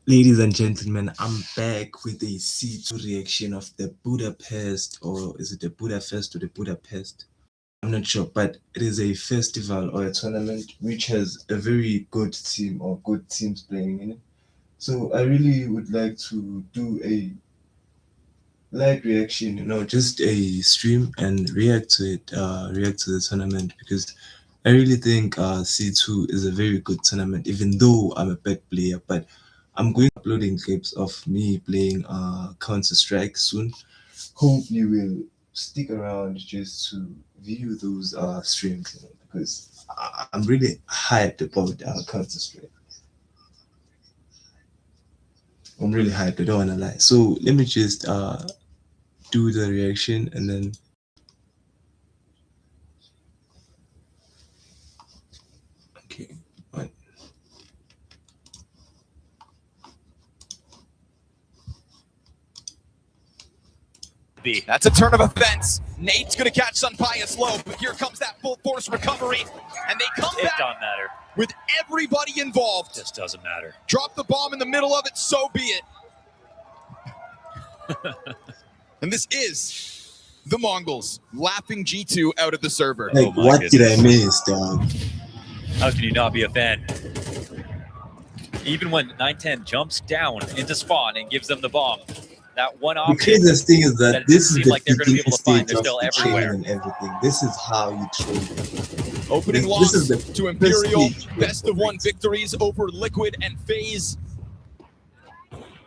Ladies and gentlemen, I'm back with a C2 reaction of the Budapest, or is it the Budapest or the Budapest? I'm not sure, but it is a festival or a tournament which has a very good team or good teams playing in it. So I really would like to do a light reaction, just a stream and react to it, react to the tournament because I really think C2 is a very good tournament, even though I'm a bad player. But I'm going to be uploading clips of me playing Counter Strike soon. Hope you will stick around just to view those streams, because I'm really hyped about Counter Strike. I'm really hyped. I don't wanna lie. So let me just do the reaction and then. Okay. Right. That's a turn of events. Nate's going to catch Sunpius low, but here comes that full force recovery, and they come back. It doesn't matter. With everybody involved. Just doesn't matter. Drop the bomb in the middle of it, so be it. And this is the Mongols laughing G2 out of the server. Like, what goodness. did I miss, dog? How can you not be a fan? Even when 910 jumps down into spawn and gives them the bomb, that one The option. craziest thing is that this is seem the like they're gonna be able to find. stage They're of still the training everywhere. and everything. This is how you train. Opening This loss is the to Imperial. first stage. Best of one victories over Liquid and FaZe.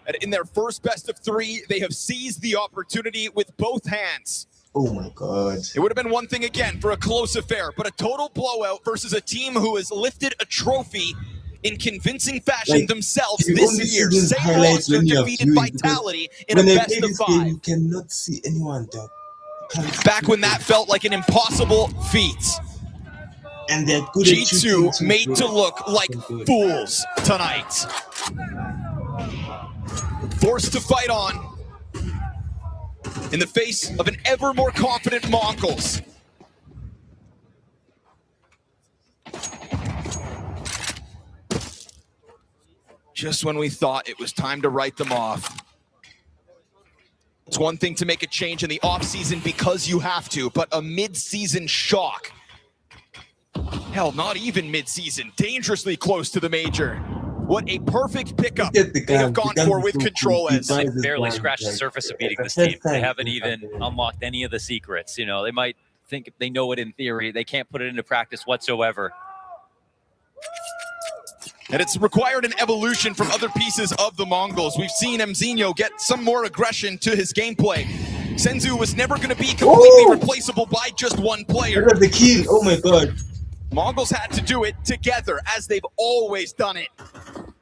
And in their first best of three, they have seized the opportunity with both hands. Oh my god. It would have been one thing again for a close affair, but a total blowout versus a team who has lifted a trophy in convincing fashion Like, themselves you only this see year. these Same highlights roster when you're defeated viewing, because Vitality in a when I best play of this game, five. you cannot see anyone, dog. You can't Back see when that felt like an impossible feat. and they're good at shooting G2 too, made bro. to look like Good. fools tonight. Forced to fight on in the face of an ever more confident Mongols. Just when we thought it was time to write them off. It's one thing to make a change in the offseason because you have to, but a mid-season shock. Hell, not even mid-season, dangerously close to the major. What a perfect pickup Look at the they have gun. gone The gun for is with so control cool. as He They buys this barely gun, scratched the like, surface of beating the this first team. They time haven't he even got there. unlocked any of the secrets. You know, they might think they know it in theory. They can't put it into practice whatsoever. And it's required an evolution from other pieces of the Mongols. We've seen MongolZ get some more aggression to his gameplay. Senzu was never going to be completely Ooh! replaceable by just one player. Look at the kill. Oh my god. Mongols had to do it together, as they've always done it.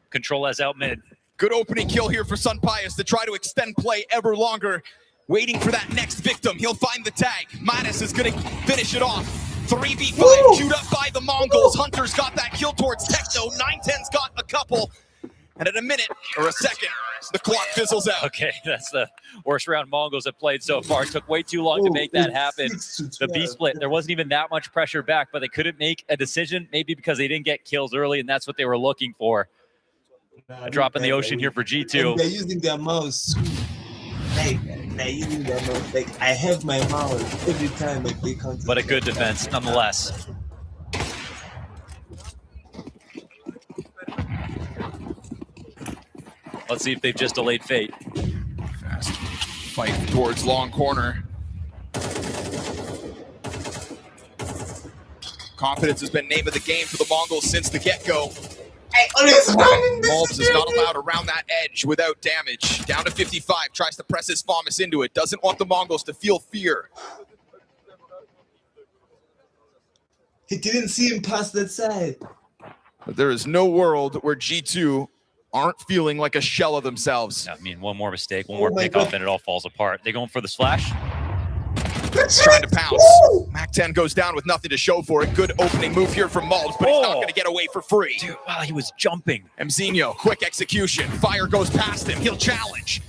Control as out mid. Good opening kill here for Sunpius to try to extend play ever longer. Waiting for that next victim. He'll find the tag. Midas is going to finish it off. 3v5 Woo! queued up by the Mongols. Hunter's got that kill towards Techno. 910's got a couple. And in a minute or a second, the clock fizzles out. Okay, that's the worst round Mongols have played so far. It took way too long to make that it's happen. 6 to The B 12. split, there wasn't even that much pressure back, but they couldn't make a decision, maybe because they didn't get kills early, and that's what they were looking for. A drop in the ocean here for And G2. they're using their mouse. Like, they're using their mouse. Like, I have my mouse every time like they can't. But a good defense, nonetheless. Let's see if they've just delayed fate. Fast fight towards long corner. Confidence has been name of the game for the Mongols since the get-go. MongolZ is not allowed around that edge without damage. Down to 55, tries to press his Famas into it. Doesn't want the Mongols to feel fear. He didn't see him past that side. But there is no world where G2 aren't feeling like a shell of themselves. I mean, one more mistake, one more my pickup, God. and it all falls apart. They going for the splash? Trying to pounce. Mac 10 goes down with nothing to show for it. Good opening move here from MongolZ, but he's not going to get away for free. Dude, wow, he was jumping. MongolZ, quick execution. Fire goes past him. He'll challenge.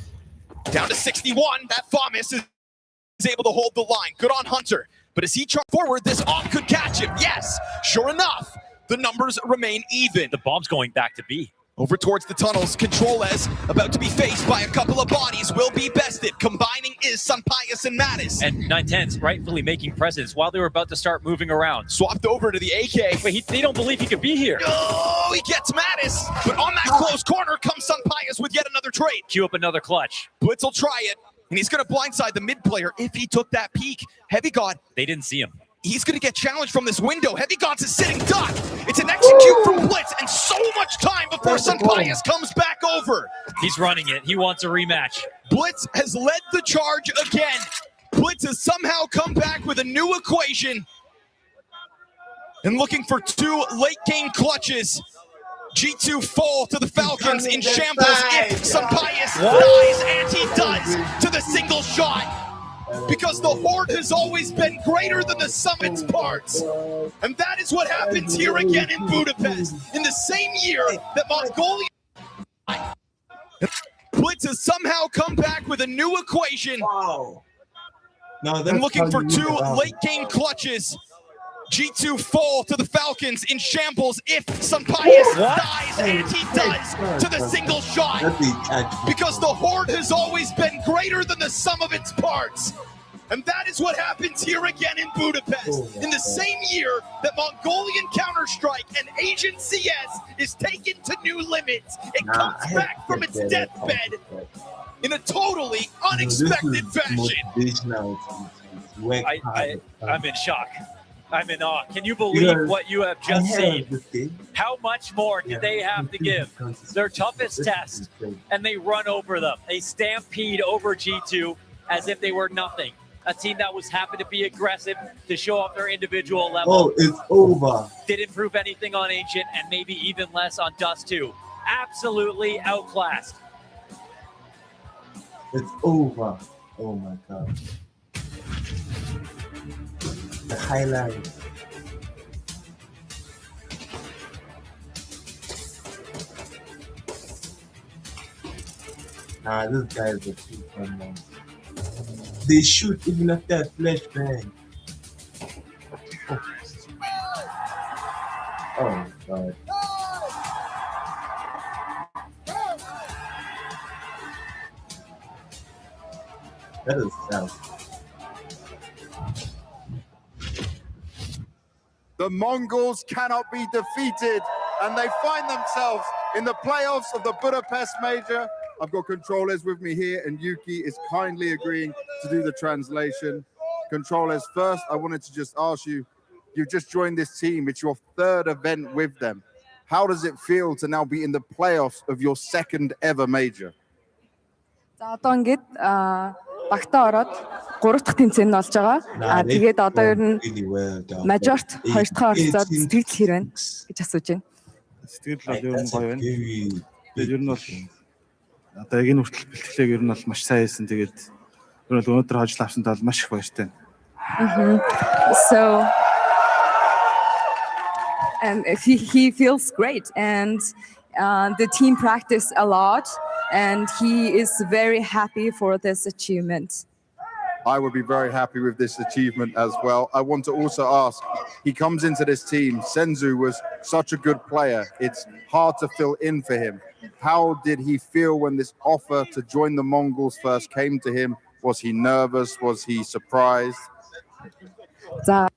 Down to 61. That Famas is able to hold the line. Good on Hunter. But as he charged forward, this op could catch him. Yes, sure enough, the numbers remain even. The bomb's going back to B. Over towards the tunnels, MongolZ about to be faced by a couple of bodies, will be bested. Combining is Sunpius and Mattis. And 910's rightfully making presence while they were about to start moving around. Swapped over to the AK. But they don't believe he could be here. Oh, he gets Mattis. But on that close corner comes Sunpius with yet another trade. Cue up another clutch. Blitz will try it, and he's going to blindside the mid player if he took that peek. Heavy God. They didn't see him. He's going to get challenged from this window. Heavy God's a sitting duck. It's an execute from Blitz, and so much time before Sunpius comes back over. He's running it. He wants a rematch. Blitz has led the charge again. Blitz has somehow come back with a new equation and looking for 2 late game clutches. G2 fall to the Falcons in shambles if Sunpius dies, and he does to the single shot. Because the Horde has always been greater than the sum of its parts. And that is what happens here again in Budapest. In the same year that Mongolia... Blitz has somehow come back with a new equation. And looking for 2 late game clutches. G2 fall to the Falcons in shambles if Sunpius dies, and he does to the single shot. Because the Horde has always been greater than the sum of its parts. And that is what happens here again in Budapest. In the same year that Mongolian Counter-Strike and Asian CS is taken to new limits, it comes back from its deathbed in a totally unexpected fashion. I'm in shock. I'm in awe. Can you believe what you have just seen? How much more do they have to give? Their toughest test, and they run over them. They stampede over G2 as if they were nothing. A team that was happy to be aggressive, to show off their individual level. Oh, it's over. Didn't prove anything on Ancient, and maybe even less on Dust 2. Absolutely outclassed. It's over. Oh my God. The highlight. Nah, this guy is a super man. They shoot even after a flashbang. Oh God. That is sad. The Mongols cannot be defeated, and they find themselves in the playoffs of the Budapest Major. I've got controllers with me here, and Yuki is kindly agreeing to do the translation. Controllers, first, I wanted to just ask you, you've just joined this team. It's your 3rd event with them. How does it feel to now be in the playoffs of your 2nd ever major? За одоо ингээд багтаа ороод 3 дахь тэмцээн нь болж байгаа. Тэгээд одоо ер нь мажорт 2 дахь оролцоод сэтгэл хэр байна гэж асууж байна. Сэтгэл бол ер нь гоё байна. Тэгээд ер нь бол одоо яг энэ хүртэл бэлтгэлээ ер нь бол маш сайн хийсэн. Тэгээд ер нь өнөөдөр хожил авсанд бол маш их баяртай. So and he feels great, and the team practiced a lot, and he is very happy for this achievement. I would be very happy with this achievement as well. I want to also ask, he comes into this team, Senzu was such a good player. It's hard to fill in for him. How did he feel when this offer to join the Mongols first came to him? Was he nervous? Was he surprised? За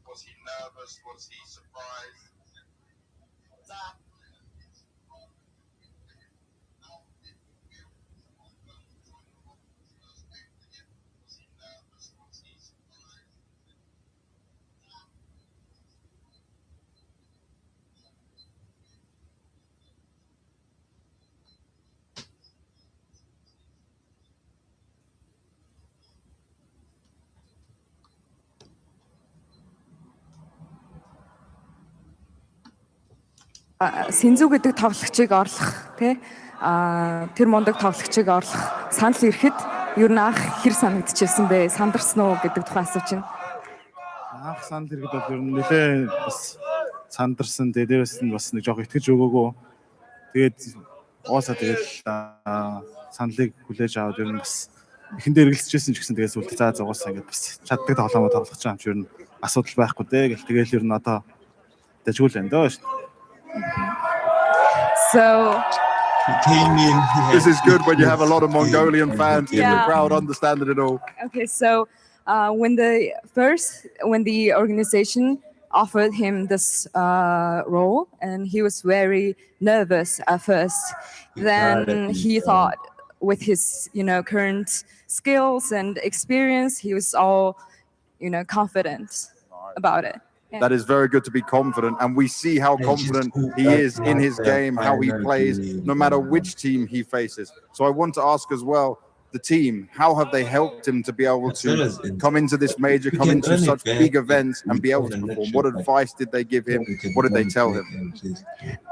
Was he nervous? Was he surprised? Синзүү гэдэг тоглогчийг орлох тий тэр мундаг тоглогчийг орлох санал ирэхэд ер нь анх хэр санагдчихсэн бэ? Сандарсан уу гэдэг тухай асууж байна. Анх санал ирэхэд бол ер нь нэлээ бас сандарсан. Дээрээс нь бас нэг жоох итгэж өгөөгөө. Тэгээд уусаа тэгэл саналыг хүлээж аваад ер нь бас эхэн дээр эргэлзэжсэн ч гэсэн тэгээд сүлд заа зугаасаа ингээд бас чаддаг тоглоомоо тоглох гэж байгаа юм чи ер нь асуудал байхгүй дээ гэл тэгэл ер нь одоо дажгүй л байна дөө. So This is good when you have a lot of Mongolian fans in the crowd understanding it all. okay, so when the organization offered him this role, and he was very nervous at first. Then he thought, with his current skills and experience, he was all confident about it. That is very good to be confident, and we see how confident he is in his game, how he plays, no matter which team he faces. So I want to ask as well, the team, how have they helped him to be able to come into this major, come into such big events and be able to perform? What advice did they give him? What did they tell him?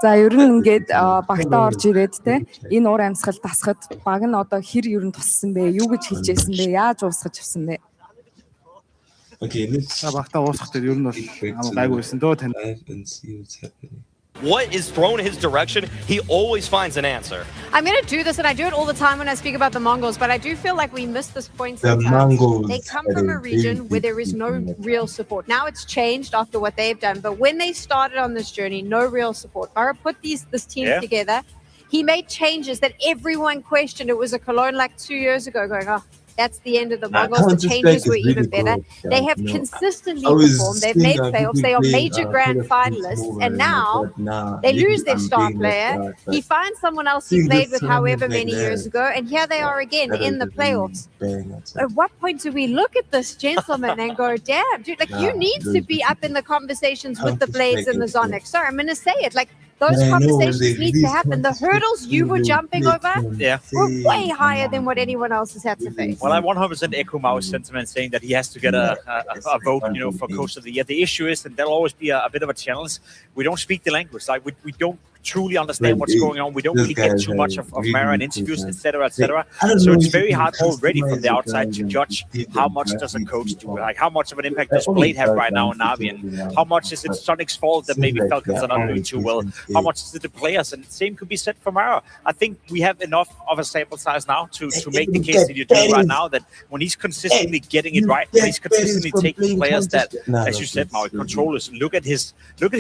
За ер нь ингээд багтаа орж ирээд те энэ уур амьсгал тасахад баг нь одоо хэр ер нь туссан бэ? Юу гэж хэлж байсан бэ? Яаж уусгаж авсан бэ? Okay, let's багтаа уусгахад ер нь бол гайгүй байсан дөө тань. and see what's happening. What is thrown his direction, he always finds an answer. I'm going to do this, and I do it all the time when I speak about the Mongols, but I do feel like we miss this point The sometimes. Mongols They come are from a a region where there is no real support. Now it's changed after what they've done, but when they started on this journey, no real support. Bara put this team together. He made changes that everyone questioned. It was a Cologne like 2 years ago going, oh, that's the end of the Mongols. The changes were even better. They have consistently performed. They've made playoffs. They are major grand finalists. And now they lose their star player. He finds someone else he played with however many years ago. And here they are again in the playoffs. At what point do we look at this gentleman and go, damn, dude, like you need to be up in the conversations with the Blades and the Zonics. Sorry, I'm going to say it. Like, those conversations need to happen. The hurdles you were jumping over were way higher than what anyone else has had to face. Well, I 100% echo Mao's sentiment saying that he has to get a vote, for Coach of the Year. The issue is that there'll always be a bit of a challenge. We don't speak the language. Like we don't truly understand what's going on. We don't really get too much of Mara in interviews, etc., etc. So it's very hard already from the outside to judge how much does a coach do, like how much of an impact does Blade have right now in Navi, and how much is it Sonic's fault that maybe Falcons are not doing too well? How much is it the players? And the same could be said for Mara. I think we have enough of a sample size now to make the case that you're doing right now, that when he's consistently getting it right, when he's consistently taking players that, as you said, Mao, controllers. Look at his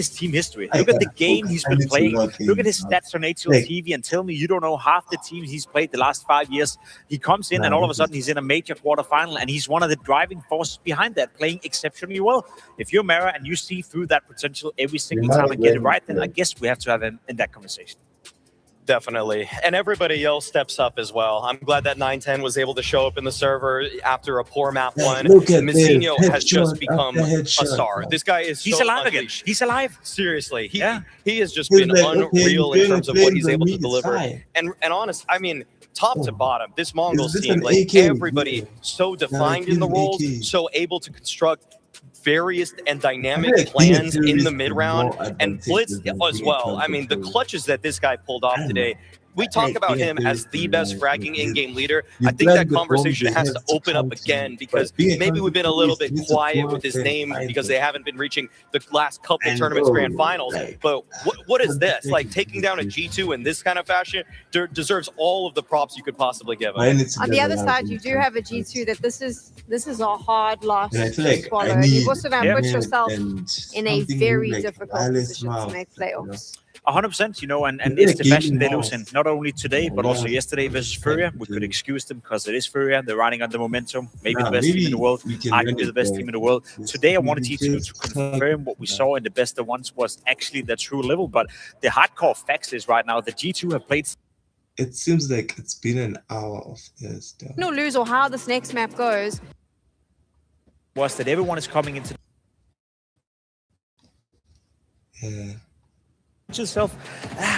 team history. Look at the game he's been playing. Look at his stats on ATL TV and tell me you don't know half the teams he's played the last 5 years. He comes in and all of a sudden he's in a major quarterfinal, and he's one of the driving forces behind that, playing exceptionally well. If you're Mara and you see through that potential every single time and get it right, then I guess we have to have him in that conversation. Definitely. And everybody else steps up as well. I'm glad that 910 was able to show up in the server after a poor map one. Mizzino has just become a star. This guy is He's alive again. He's alive. Seriously. He has just been unreal in terms of what he's able to deliver. And honest, I mean, top to bottom, this Mongols team, like everybody so defined in the roles, so able to construct various and dynamic plans in the mid-round, and Blitz as well. I mean, the clutches that this guy pulled off today, we talk about him as the best fragging in-game leader. I think that conversation has to open up again, because maybe we've been a little bit quiet with his name because they haven't been reaching the last couple tournaments grand finals. But what is this? Like, taking down a G2 in this kind of fashion deserves all of the props you could possibly give him. On the other side, you do have a G2 that this is a hard loss to swallow. You've also now put yourself in a very difficult position to make playoffs. 100%, and it's the fashion they lose in, not only today, but also yesterday versus Furia. We could excuse them because it is Furia. They're riding under momentum, maybe the best team in the world, arguably the best team in the world. Today, I wanted G2 to confirm what we saw in the best of ones was actually their true level, but the hardcore facts is right now, the G2 have played. It seems like it's been an hour of this. No lose or how this next map goes. Was that everyone is coming into yourself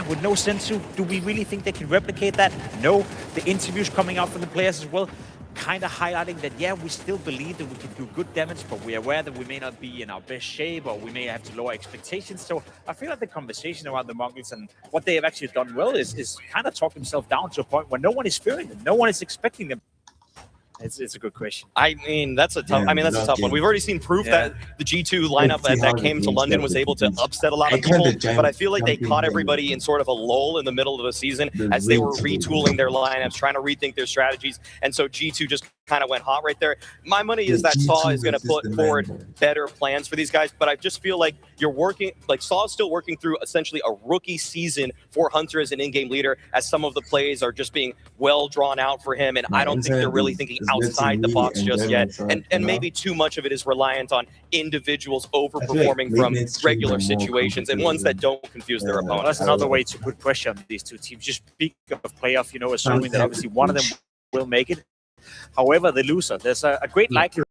with no sense to, do we really think they can replicate that? No. The interviews coming out from the players as well, kind of highlighting that, yeah, we still believe that we can do good damage, but we're aware that we may not be in our best shape, or we may have to lower expectations. So I feel like the conversation around the Mongols and what they have actually done well is kind of talk themselves down to a point where no one is fearing them, no one is expecting them. It's a good question. I mean, that's a tough. I mean, that's a tough one. We've already seen proof that the G2 lineup that came to London was able to upset a lot of people. But I feel like they caught everybody in sort of a lull in the middle of the season as they were retooling their lineups, trying to rethink their strategies. And so G2 just kind of went hot right there. My money is that Saw is going to put forward better plans for these guys. But I just feel like you're working, like Saw is still working through essentially a rookie season for Hunter as an in-game leader, as some of the plays are just being well drawn out for him. And I don't think they're really thinking outside the box just yet. And maybe too much of it is reliant on individuals overperforming from regular situations and ones that don't confuse their opponents. That's another way to put pressure on these two teams. Just speak of playoff, assuming that obviously one of them will make it. However, the loser, there's a great likelihood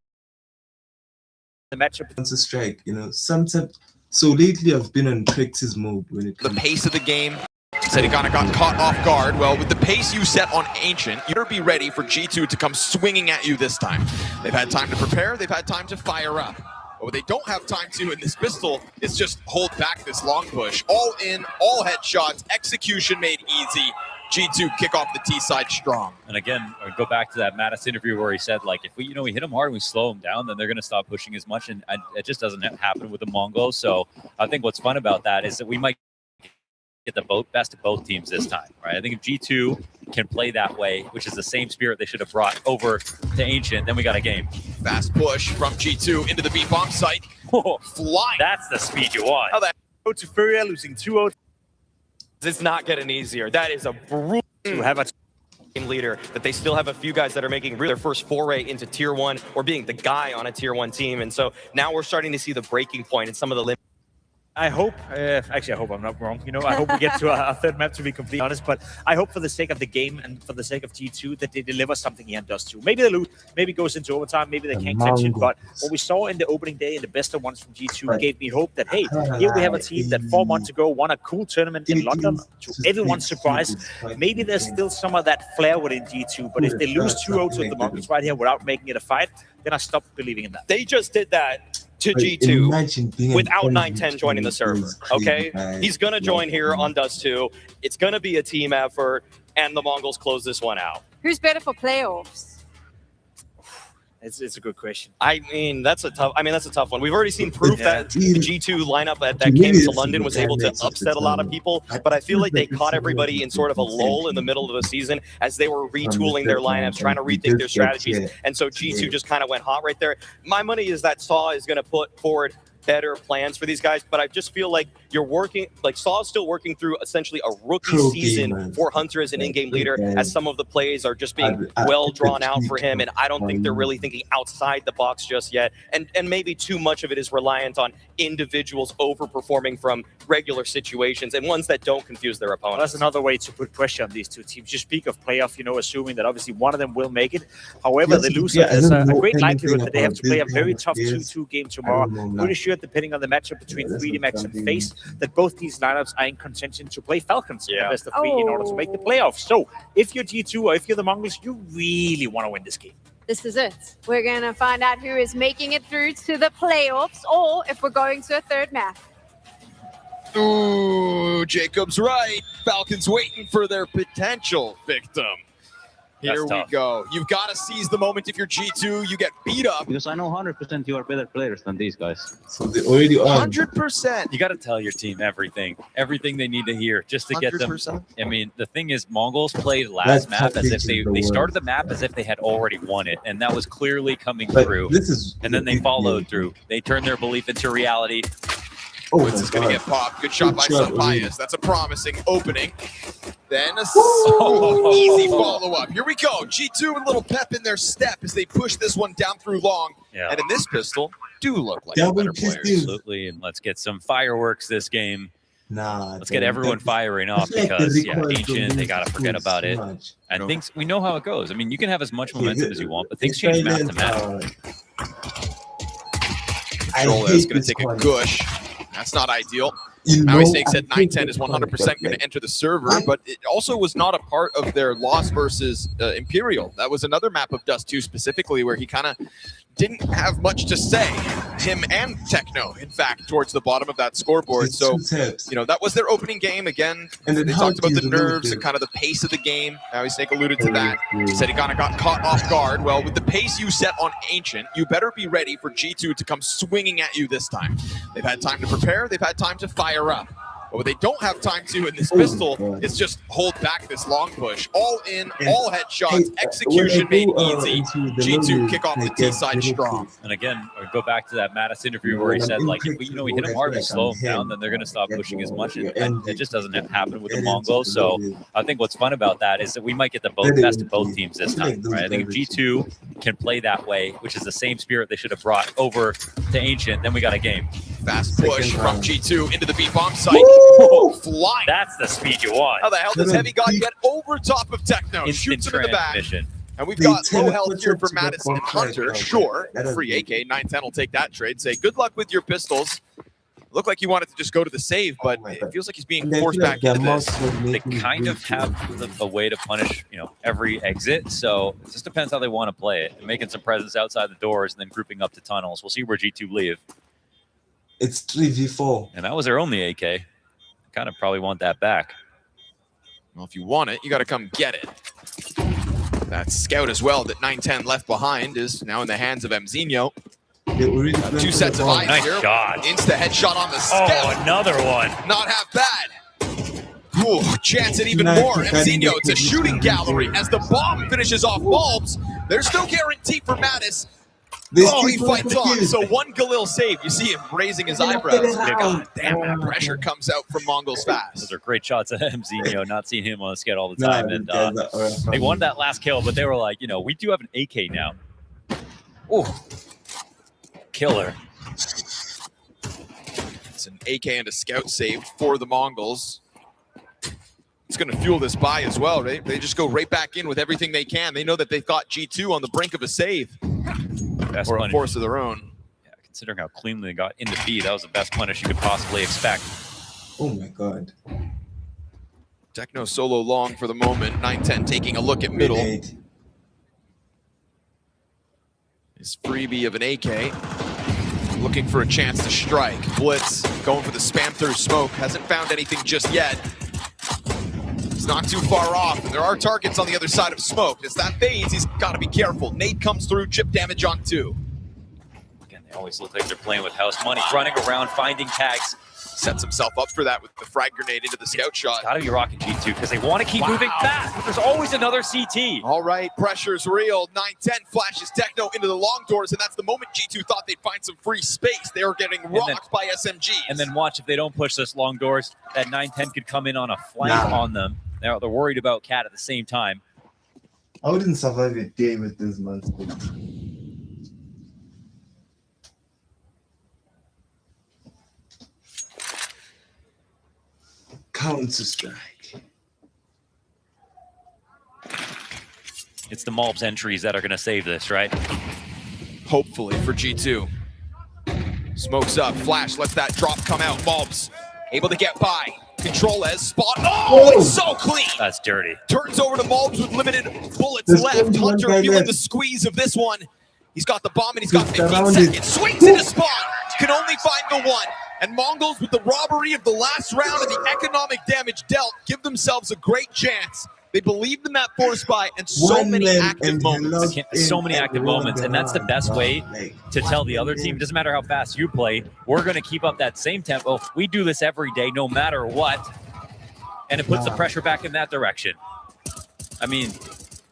the matchup. It's a strike, sometimes. So lately I've been on practice mode when it comes the pace of the game. Said he kind of got caught off guard. Well, with the pace you set on Ancient, you better be ready for G2 to come swinging at you this time. They've had time to prepare. They've had time to fire up. But what they don't have time to in this pistol is just hold back this long push. All in, all headshots, execution made easy. G2 kick off the T side strong. And again, I go back to that Mattis interview where he said, like, if we hit them hard and we slow them down, then they're going to stop pushing as much. And it just doesn't happen with the Mongols. So I think what's fun about that is that we might get the best of both teams this time, right? I think if G2 can play that way, which is the same spirit they should have brought over to Ancient, then we got a game. Fast push from G2 into the B-bomb site. Flying. That's the speed you want. How that go to Furia, losing 2-0. It's not getting easier. That is a brutal to have a team leader, that they still have a few guys that are making their first foray into tier 1 or being the guy on a tier 1 team. And so now we're starting to see the breaking point in some of the limits. I hope, actually, I hope I'm not wrong. I hope we get to a third map, to be completely honest. But I hope for the sake of the game and for the sake of G2 that they deliver something Ian does too. Maybe they lose, maybe goes into overtime, maybe they can't catch it. But what we saw in the opening day and the best of ones from G2 gave me hope that, hey, here we have a team that 4 months ago won a cool tournament in London. To everyone's surprise, maybe there's still some of that flair within G2. But if they lose 2-0 to the Mongols right here without making it a fight, then I stop believing in that. They just did that to G2 without 910 joining the server, okay? He's going to join here on Dust 2. It's going to be a team effort, and the Mongols close this one out. Who's better for playoffs? It's a good question. I mean, that's a tough one. We've already seen proof that the G2 lineup that came to London was able to upset a lot of people, but I feel like they caught everybody in sort of a lull in the middle of the season as they were retooling their lineups, trying to rethink their strategies. And so G2 just kind of went hot right there. My money is that Saw is going to put forward better plans for these guys, but I just feel like you're working, like Saw is still working through essentially a rookie season for Hunter as an in-game leader, as some of the plays are just being well drawn out for him, and I don't think they're really thinking outside the box just yet, and maybe too much of it is reliant on individuals overperforming from regular situations and ones that don't confuse their opponents. That's another way to put pressure on these two teams. Just speak of playoff, assuming that obviously one of them will make it. However, the loser, there's a great likelihood that they have to play a very tough 2-2 game tomorrow. Pretty sure, depending on the matchup between 3D Max and FaZe, that both these lineups are in contention to play Falcons in the best of 3 in order to make the playoffs. So if you're G2 or if you're the Mongols, you really want to win this game. This is it. We're going to find out who is making it through to the playoffs, or if we're going to a third map. Ooh, Jacob's right. Falcons waiting for their potential victim. Here we go. You've got to seize the moment. If you're G2, you get beat up. Because I know 100% you are better players than these guys. So they already are. 100%. You got to tell your team everything they need to hear just to get them. 100%. I mean, the thing is, Mongols played last map as if they started the map as if they had already won it, and that was clearly coming through. And then they followed through. They turned their belief into reality. Oh, this is going to get popped. Good shot by Sampayas. That's a promising opening. Then a easy follow-up. Here we go. G2 with a little pep in their step as they push this one down through long. Yeah. And in this pistol, do look like better players. Absolutely. And let's get some fireworks this game. Let's get everyone firing off because, Ancient, they got to forget about it. And things, we know how it goes. I mean, you can have as much momentum as you want, but things change map to map. Control is going to take a gush. That's not ideal. Maui Snake said 910 is 100% going to enter the server, but it also was not a part of their loss versus Imperial. That was another map of Dust 2 specifically where he kind of didn't have much to say, him and Techno, in fact, towards the bottom of that scoreboard. So, you know, that was their opening game. Again, they talked about the nerves and kind of the pace of the game. Now, Snake alluded to that. He said he kind of got caught off guard. Well, with the pace you set on Ancient, you better be ready for G2 to come swinging at you this time. They've had time to prepare. They've had time to fire up. But what they don't have time to in this pistol is just hold back this long push. All in, all headshots, execution made easy. G2 kick off the T side strong. And again, I go back to that Mattis interview where he said, like, if we hit him hard, we slow him down, then they're going to stop pushing as much. And it just doesn't happen with the MongolZ. So I think what's fun about that is that we might get the best of both teams this time, right? I think if G2 can play that way, which is the same spirit they should have brought over to Ancient, then we got a game. Fast push from G2 into the B bomb site. Flying. That's the speed you want. How the hell does Heavy God get over top of Techno? Shoots him in the back. And we've got low health here for Madison and Hunter. Sure, free AK. 910 will take that trade. Say, good luck with your pistols. Looked like he wanted to just go to the save, but it feels like he's being forced back into this. They kind of have a way to punish, every exit. So it just depends how they want to play it. Making some presence outside the doors and then grouping up to tunnels. We'll see where G2 leave. It's 3v4. And that was their only AK. Kind of probably want that back. Well, if you want it, you got to come get it. That scout as well that 910 left behind is now in the hands of Mzinho. Two sets of eyes nice here. Shot. Insta headshot on the scout. Oh, another one. Not half bad. Ooh, chance it even more. Mzinho, it's a shooting gallery. As the bomb finishes off bulbs, there's no guarantee for Mattis. Oh, he fights on. So one Galil save. You see him raising his eyebrows. God damn, that pressure comes out from MongolZ fast. Those are great shots at MZ, not seeing him on the skate all the time. And they won that last kill, but they were like, we do have an AK now. Oh, killer. It's an AK and a scout save for the MongolZ. It's going to fuel this buy as well, right? They just go right back in with everything they can. They know that they've got G2 on the brink of a save. Best or a punish. force of their own. Yeah, considering how cleanly they got into B, that was the best punish you could possibly expect. Oh my god. Techno solo long for the moment. 910 taking a look at middle. His freebie of an AK. Looking for a chance to strike. Blitz going for the spam through smoke. Hasn't found anything just yet. He's not too far off. There are targets on the other side of smoke. As that fades, he's got to be careful. Nade comes through, chip damage on 2. Again, they always look like they're playing with house money, running around, finding tags. Sets himself up for that with the frag grenade into the scout shot. Got to be rocking G2 because they want to keep moving fast, but there's always another CT. All right, pressure's real. 910 flashes Techno into the long doors, and that's the moment G2 thought they'd find some free space. They were getting rocked by SMGs. And then watch, if they don't push this long doors, that 910 could come in on a flank on them. They're worried about Cat at the same time. I wouldn't survive a day with this monster. Counter strike. It's the MongolZ entries that are going to save this, right? Hopefully for G2. Smokes up, flash, lets that drop come out. MongolZ able to get by. MongolZ spot. Oh, it's so clean. That's dirty. Turns over to MongolZ with limited bullets left. Hunter feeling the squeeze of this one. He's got the bomb and he's got 15 seconds. Swings into spot. Can only find the one. And MongolZ, with the robbery of the last round and the economic damage dealt, give themselves a great chance. They believed in that force buy and so many active moments. So many active moments, and that's the best way to tell the other team, doesn't matter how fast you play, we're going to keep up that same tempo. We do this every day, no matter what, and it puts the pressure back in that direction. I mean,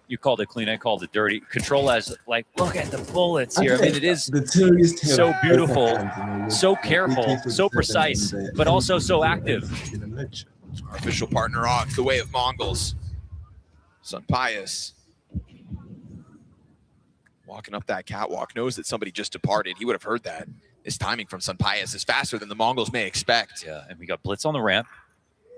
you called it clean, I called it dirty. MongolZ, like, look at the bullets here. I mean, it is so beautiful, so careful, so precise, but also so active. Our official partner off the way of MongolZ. Sunpius walking up that catwalk, knows that somebody just departed. He would have heard that. His timing from Sunpius is faster than the MongolZ may expect. Yeah, and we got Blitz on the ramp.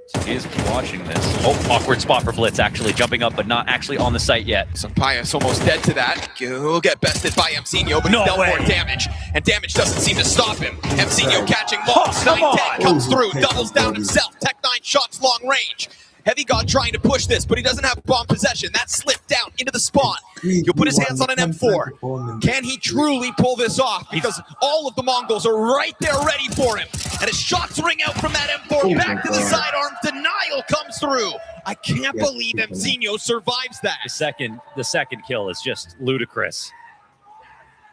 So he is watching this. Oh, awkward spot for Blitz, actually jumping up, but not actually on the site yet. Sunpius almost dead to that. He'll get bested by Mzinho, but he's dealt more damage, and damage doesn't seem to stop him. Mzinho catching MongolZ. 910 comes through, doubles down himself. Tech 9 shots long range. Heavy God trying to push this, but he doesn't have bomb possession. That slipped down into the spawn. He'll put his hands on an M4. Can he truly pull this off? Because all of the Mongols are right there ready for him. And his shots ring out from that M4 back to the sidearm. Denial comes through. I can't believe MongolZ survives that. The second kill is just ludicrous.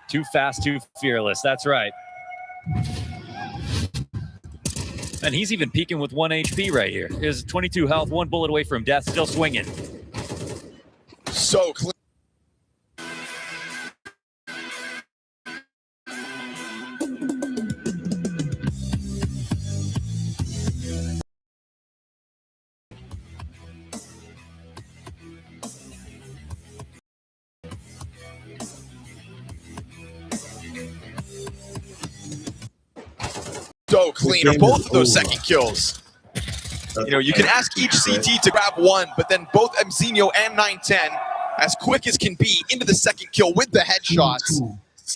Too fast, too fearless. That's right. And he's even peaking with 1 HP right here. Here's 22 health, 1 bullet away from death, still swinging. So clean. So clean are both of those second kills. You know, you can ask each CT to grab one, but then both MongolZ and 910, as quick as can be, into the second kill with the headshots.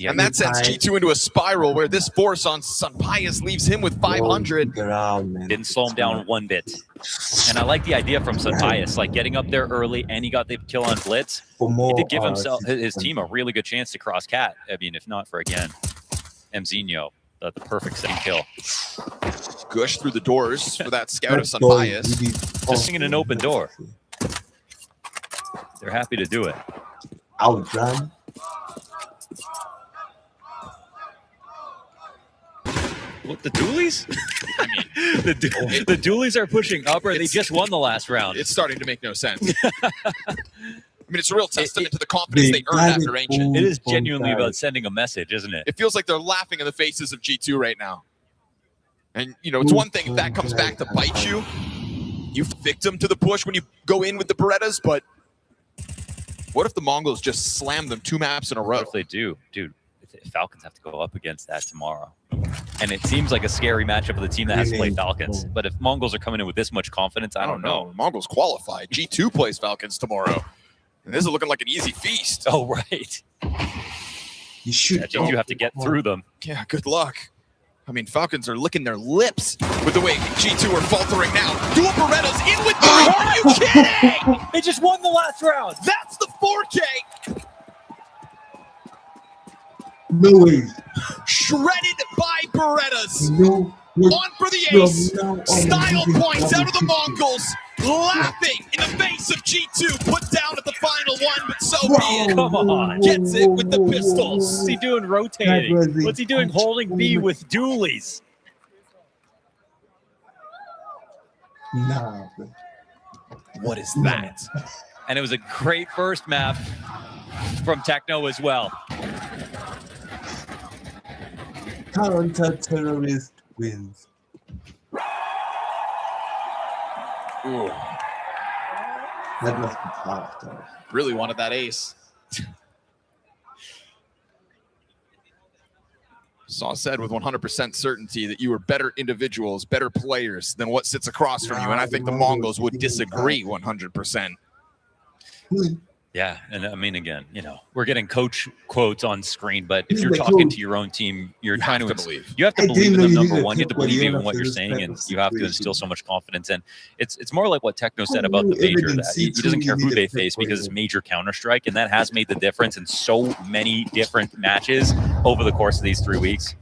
And that sends G2 into a spiral where this force on Sunpius leaves him with 500. Didn't slow him down one bit. And I like the idea from Sunpius, like getting up there early, and he got the kill on Blitz. He did give his team a really good chance to cross Cat. I mean, if not for, again, MongolZ. The perfect second kill. Gush through the doors for that scout of Sunpius. Just singing an open door. They're happy to do it. Outrun. What, the dualies? I mean, the dualies are pushing up, or they just won the last round. It's starting to make no sense. I mean, it's a real testament to the confidence they earned after Ancient. It is genuinely about sending a message, isn't it? It feels like they're laughing in the faces of G2 right now. And, you know, it's one thing if that comes back to bite you. You victim to the push when you go in with the Berettas, but what if the Mongols just slam them 2 maps in a row? What if they do? Dude, Falcons have to go up against that tomorrow. And it seems like a scary matchup with a team that has to play Falcons. But if Mongols are coming in with this much confidence, I don't know. Mongols qualified. G2 plays Falcons tomorrow. And this is looking like an easy feast. Oh, right. You should. Yeah, you have to get through them. Yeah, good luck. I mean, Falcons are licking their lips with the way G2 are faltering now. Dual Berettas in with 3. Are you kidding? They just won the last round. That's the 4K. No way. Shredded by Berettas. No. On for the ace. Style points out of the Mongols. Laughing in the face of G2. Put down at the final one, but so be it. Come on. Gets it with the pistols. What's he doing rotating? What's he doing holding B with dualies? Nah. What is that? And it was a great first map from Techno as well. Counter-terrorist wins. Ooh. That must be tough, though. Really wanted that ace. Saw said with 100% certainty that you were better individuals, better players than what sits across from you, and I think the Mongols would disagree 100%. Yeah, and I mean, again, you know, we're getting coach quotes on screen, but if you're talking to your own team, you're trying to believe. You have to believe in them, number one. You have to believe in what you're saying, and you have to instill so much confidence. And it's more like what Techno said about the Major, that he doesn't care who they face because it's Major Counter-Strike, and that has made the difference in so many different matches over the course of these 3 weeks.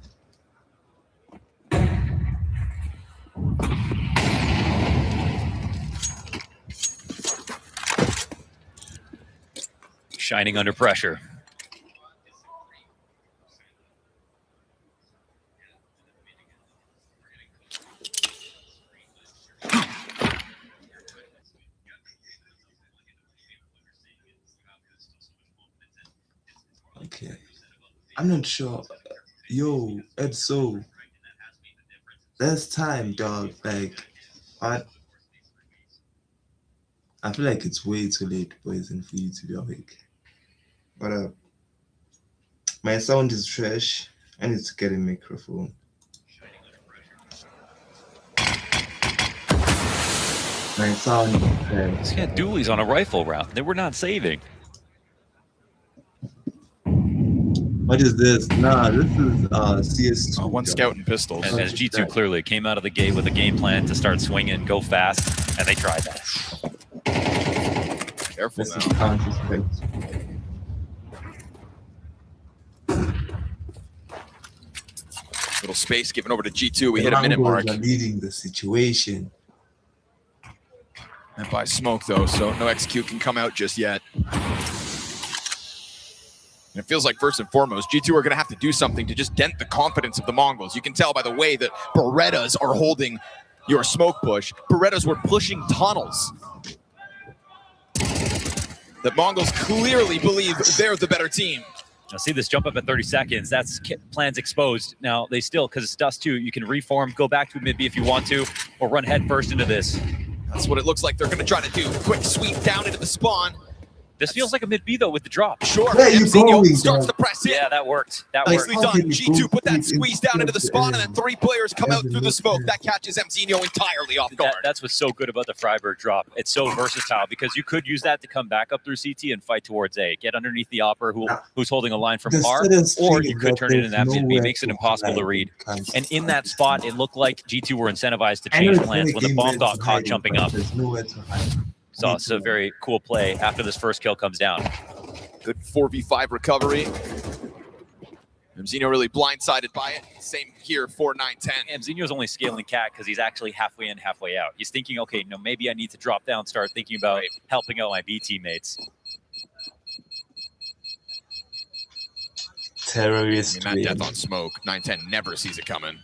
Shining under pressure. Okay. I'm not sure. Yo, Edso. There's time, dog. Like, I feel like it's way too late, boys, and for you to be awake. What up? My sound is trash. I need to get a microphone. My sound is trash. He's got dualies on a rifle round. They were not saving. What is this? Nah, this is CS2. One scout and pistols. And as G2 clearly came out of the gate with a game plan to start swinging, go fast, And they tried that. Careful now. Little space given over to G2. We hit a minute mark. Leading the situation. And by smoke, though, so no execute can come out just yet. And it feels like, first and foremost, G2 are going to have to do something to just dent the confidence of the Mongols. You can tell by the way that Berettas are holding your smoke push. Berettas were pushing tunnels. The Mongols clearly believe they're the better team. Now see this jump up at 30 seconds. That's plans exposed. Now they still, because it's dust too, you can reform, go back to mid B if you want to, or run head first into this. That's what it looks like they're going to try to do. Quick sweep down into the spawn. This feels like a mid B though with the drop. Sure. MongolZ starts to press in. Yeah, that worked. That worked. Nicely done. G2 put that squeeze down into the spawn, and then 3 players come out through the smoke. That catches MongolZ entirely off guard. That's what's so good about the Freiburg drop. It's so versatile because you could use that to come back up through CT and fight towards A. Get underneath the opper who's holding a line from R, or you could turn it into that mid B. Makes it impossible to read. And in that spot, it looked like G2 were incentivized to change plans when the bomb got caught jumping up. So it's a very cool play after this first kill comes down. Good 4v5 recovery. MongolZ really blindsided by it. Same here, 4-9-10. MongolZ's only scaling cat because he's actually halfway in, halfway out. He's thinking, okay, no, maybe I need to drop down, start thinking about helping out my B teammates. Terrorist. Matt Death on smoke. 9-10 never sees it coming.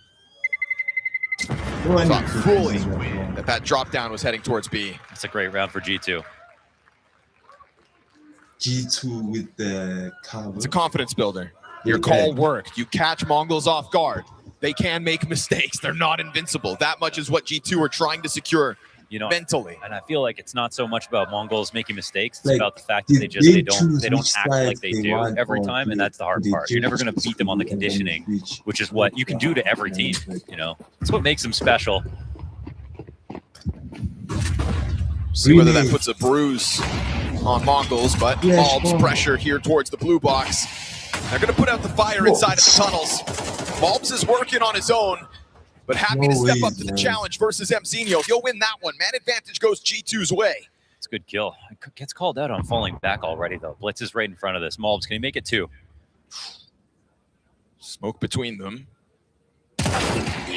Thought fully that drop down was heading towards B. That's a great round for G2. G2 with the cover. It's a confidence builder. Your call worked. You catch MongolZ off guard. They can make mistakes. They're not invincible. That much is what G2 are trying to secure, mentally. And I feel like it's not so much about MongolZ making mistakes. It's about the fact that they don't act like they do every time, and that's the hard part. You're never going to beat them on the conditioning, which is what you can do to every team. That's what makes them special. See whether that puts a bruise on MongolZ, but MongolZ pressure here towards the blue box. They're going to put out the fire inside of the tunnels. MongolZ is working on his own, but happy to step up to the challenge versus MongolZ. He'll win that one. Man advantage goes G2's way. It's a good kill. It gets called out on falling back already, though. Blitz is right in front of this. MongolZ, can he make it 2? Smoke between them.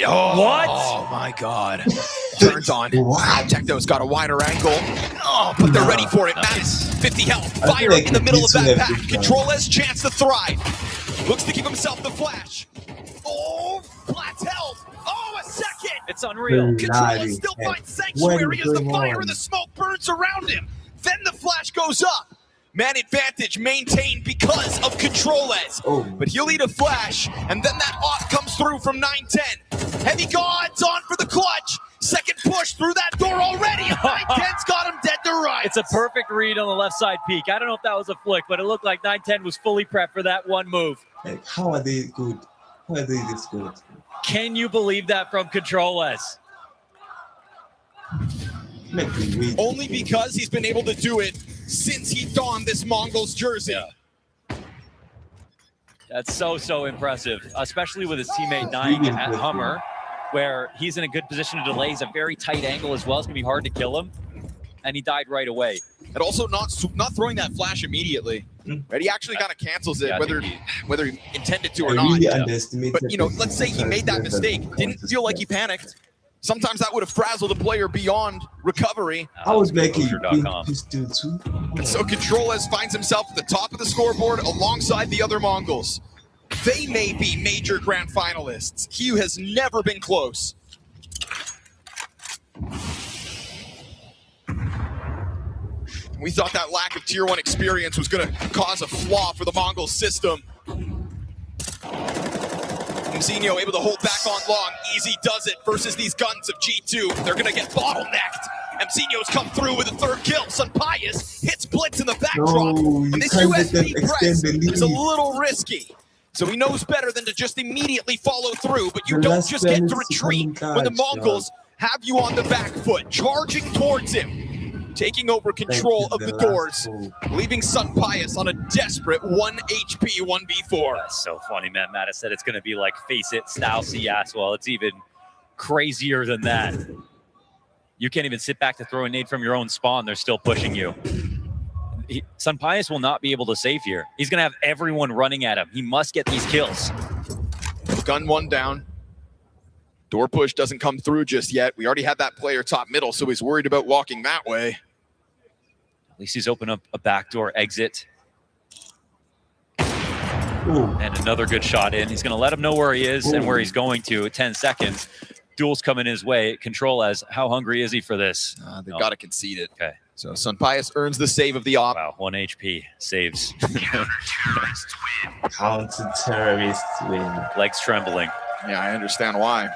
What? Oh, my God. Turns on. Techno's got a wider angle. Oh, but they're ready for it. Nice. 50 health. Fire in the middle of that pack. CtrlS chance to thrive. Looks to give himself the flash. Oh, flat health. Oh, a second. It's unreal. CtrlS still finds sanctuary as the fire and the smoke burns around him. Then the flash goes up. Man advantage maintained because of CtrlS. But he'll eat a flash, and then that off comes through from 9-10. Heavy Gods on for the clutch. Second push through that door already. 9-10's got him dead to rights. It's a perfect read on the left side peak. I don't know if that was a flick, but it looked like 9-10 was fully prepped for that one move. Like, how are they good? How are they this good? Can you believe that from CtrlS? Only because he's been able to do it since he donned this MongolZ jersey. That's so impressive, especially with his teammate dying at Hummer, where he's in a good position to delay. He's a very tight angle as well. It's going to be hard to kill him, and he died right away. And also not throwing that flash immediately. Right? He actually kind of cancels it, whether he intended to or not. But, let's say he made that mistake. Didn't feel like he panicked. Sometimes that would have frazzled a player beyond recovery. I was making And so CtrlS finds himself at the top of the scoreboard alongside the other Mongols. They may be major grand finalists. He has never been close. We thought that lack of Tier 1 experience was going to cause a flaw for the Mongol system. MongolZ able to hold back on long. Easy does it versus these guns of G2. They're going to get bottlenecked. MongolZ's come through with a third kill. Sunpius hits Blitz in the backdrop. And this USB press is a little risky. So he knows better than to just immediately follow through, but you don't just get to retreat when the Mongols have you on the back foot, charging towards him, taking over control of the doors, leaving Sunpius on a desperate 1 HP 1v4. That's so funny, man. Mattis said it's going to be like Face It style CS. Well, it's even crazier than that. You can't even sit back to throw a nade from your own spawn. They're still pushing you. Sunpius will not be able to save here. He's going to have everyone running at him. He must get these kills. Gun one down. Door push doesn't come through just yet. We already had that player top middle, so he's worried about walking that way. At least he's opened up a backdoor exit. Ooh. And another good shot in. He's going to let him know where he is and where he's going to at 10 seconds. Duel's coming his way. Control as how hungry is he for this? They've got to concede it. Okay. So Sunpius earns the save of the op. Wow, 1 HP saves. Counter-terrorist win. Legs trembling. Yeah, I understand why.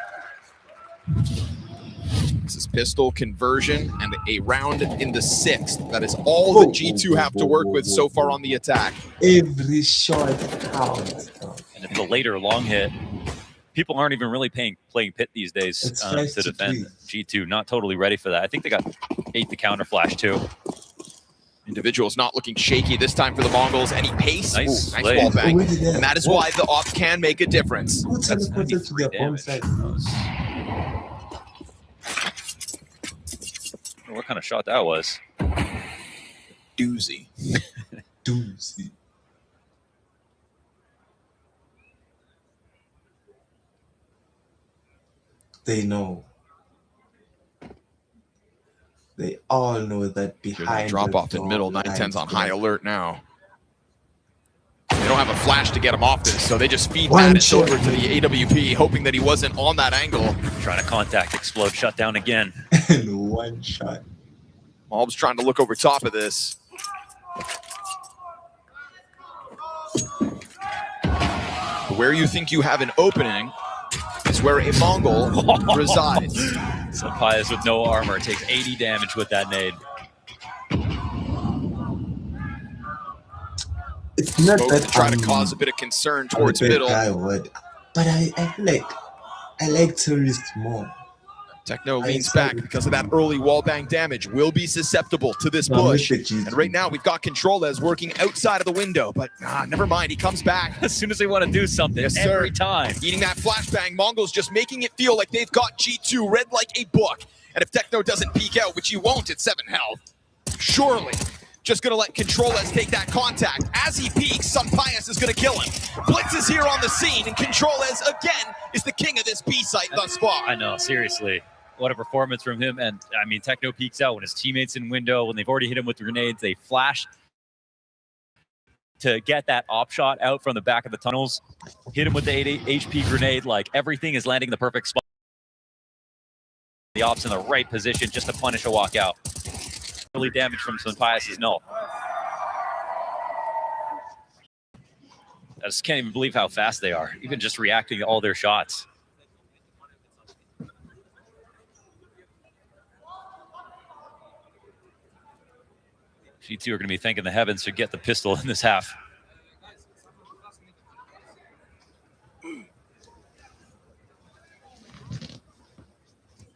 This is pistol conversion and a round in the 6th. That is all that G2 have to work with so far on the attack. Every shot counts. And it's a later long hit. People aren't even really playing pit these days to defend. G2 not totally ready for that. I think they got 8 the counter flash too. Individuals not looking shaky this time for the Mongols. Any pace? Nice wall bang. And that is why the ops can make a difference. That's 93 damage. What kind of shot that was? Doozy. Doozy. They know. They all know that behind drop off in middle. 9-10's on high alert now. They don't have a flash to get him off this, so they just feed Mattis over to the AWP, hoping that he wasn't on that angle. Trying to contact, explode, shut down again. And one shot. Malb's trying to look over top of this. Where you think you have an opening is where a Mongol resides. Sunpius with no armor takes 80 damage with that nade. It's not that to try to cause a bit of concern towards middle. I would, but I feel like I like terrorist more. Techno leans back because of that early wallbang damage. Will be susceptible to this push. And right now we've got Control as working outside of the window, but never mind. He comes back as soon as they want to do something. Yes, every time. Eating that flashbang. Mongols just making it feel like they've got G2 read like a book. And if Techno doesn't peek out, which he won't at 7 health, surely just going to let Control as take that contact. As he peeks, Sunpius is going to kill him. Blitz is here on the scene, and Control as again is the king of this B site thus far. I know, seriously. What a performance from him. And I mean, Techno peeks out when his teammates in window, when they've already hit him with grenades, they flash to get that op shot out from the back of the tunnels, hit him with the 8 HP grenade. Like, everything is landing in the perfect spot. The op's in the right position just to punish a walkout. Early damage from Sunpius is null. I just can't even believe how fast they are, even just reacting to all their shots. G2 are going to be thanking the heavens to get the pistol in this half.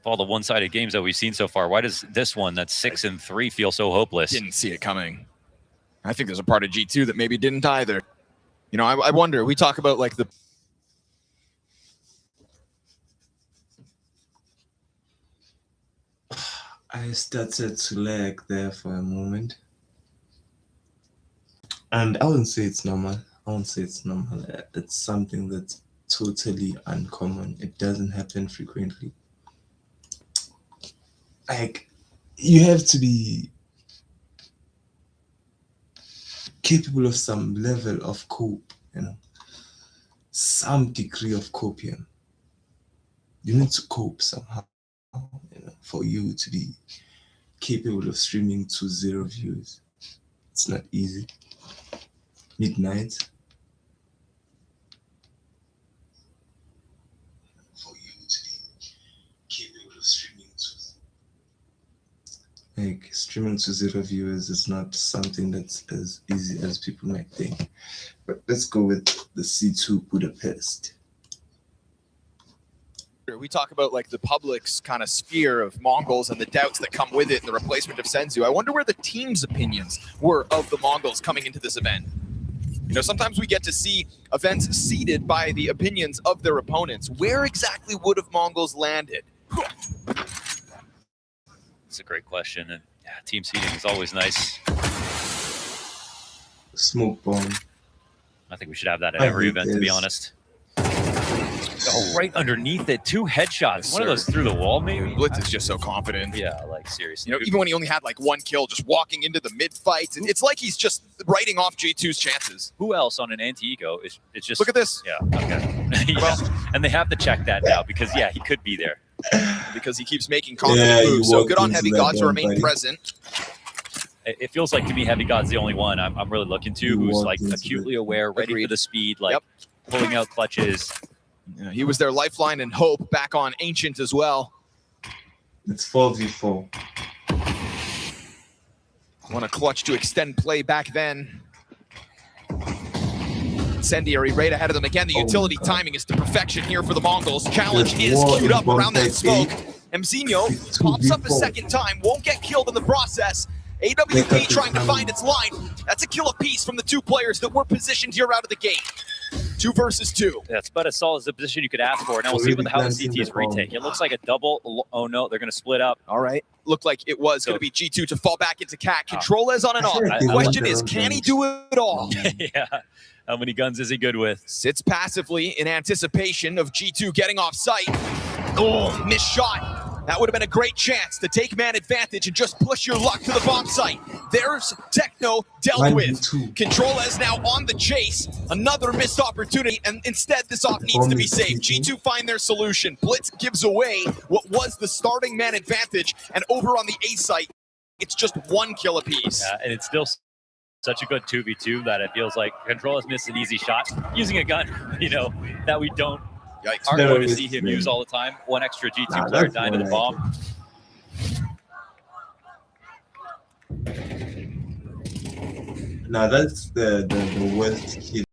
All the one-sided games that we've seen so far, why does this one that's 6-3 feel so hopeless? Didn't see it coming. I think there's a part of G2 that maybe didn't either. You know, I wonder, we talk about like the... I started to lag there for a moment. And I wouldn't say it's normal. I won't say it's normal. It's something that's totally uncommon. It doesn't happen frequently. Like, you have to be capable of some level of cope, you know, some degree of copium. You need to cope somehow, you know, for you to be capable of streaming to 0 views. It's not easy. Midnight. For you to be capable of streaming to... Like, streaming to 0 viewers is not something that's as easy as people might think. But let's go with the C2 Budapest. We talk about like the public's kind of sphere of Mongols and the doubts that come with it and the replacement of Senzu. I wonder where the team's opinions were of the Mongols coming into this event. You know, sometimes we get to see events seeded by the opinions of their opponents. Where exactly would have Mongols landed? That's a great question. And yeah, team seeding is always nice. Smoke bomb. I think we should have that at every event, to be honest. Oh, right underneath it. 2 headshots. One of those through the wall, maybe? Blitz is just so confident. Yeah, like, seriously. You know, even when he only had like 1 kill, just walking into the mid-fights, it's like he's just writing off G2's chances. Who else on an anti-ego? It's just... Look at this. Yeah, okay. Yeah. Well, and they have to check that now because, yeah, he could be there. Because he keeps making confident moves. So good on Heavy God to remain present. It feels like to me Heavy God's the only one I'm really looking to who's like acutely aware, ready for the speed, like pulling out clutches. Yeah, he was their lifeline and hope back on Ancient as well. It's 4v4. Want a clutch to extend play back then. Incendiary right ahead of them again. The utility timing is to perfection here for the Mongols. Challenge is queued up around that smoke. Mzinho pops up a second time, won't get killed in the process. AWP trying to find its line. That's a kill apiece from the 2 players that were positioned here out of the gate. 2 versus 2. That's about as solid as the position you could ask for. Now we'll see how the CTs retake. It looks like a double. Oh no, they're going to split up. All right. Looked like it was going to be G2 to fall back into CAT. Control is on and off. The question is, can he do it all? Yeah. How many guns is he good with? Sits passively in anticipation of G2 getting off site. Oh, missed shot. That would have been a great chance to take man advantage and just push your luck to the bomb site. There's Techno dealt with. Control is now on the chase. Another missed opportunity, and instead this off needs to be saved. G2 find their solution. Blitz gives away what was the starting man advantage, and over on the A site, it's just 1 kill apiece. Yeah, and it's still such a good 2v2 that it feels like Control has missed an easy shot using a gun, you know, that we don't aren't going to see him use all the time. 1 extra G2 player dying to the bomb. Nah, that's the worst kill.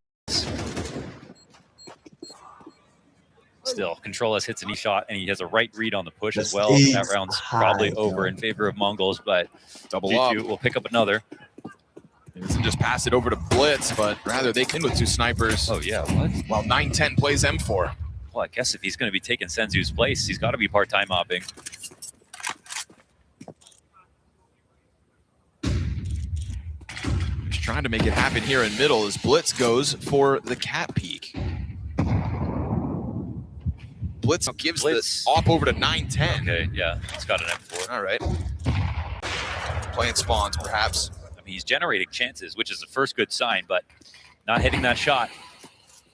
Still, Control hits an E shot, and he has a right read on the push as well. That round's probably over in favor of Mongols, but double G2 up will pick up another. He doesn't just pass it over to Blitz, but rather they can with 2 snipers. Oh yeah, what? While 9-10 plays M4. Well, I guess if he's going to be taking Senzu's place, he's got to be part-time mopping. He's trying to make it happen here in middle as Blitz goes for the cat peek. Blitz gives this off over to 9-10. Okay, yeah, it's got an M4. All right. Playing spawns, perhaps. I mean, he's generating chances, which is the first good sign, but not hitting that shot.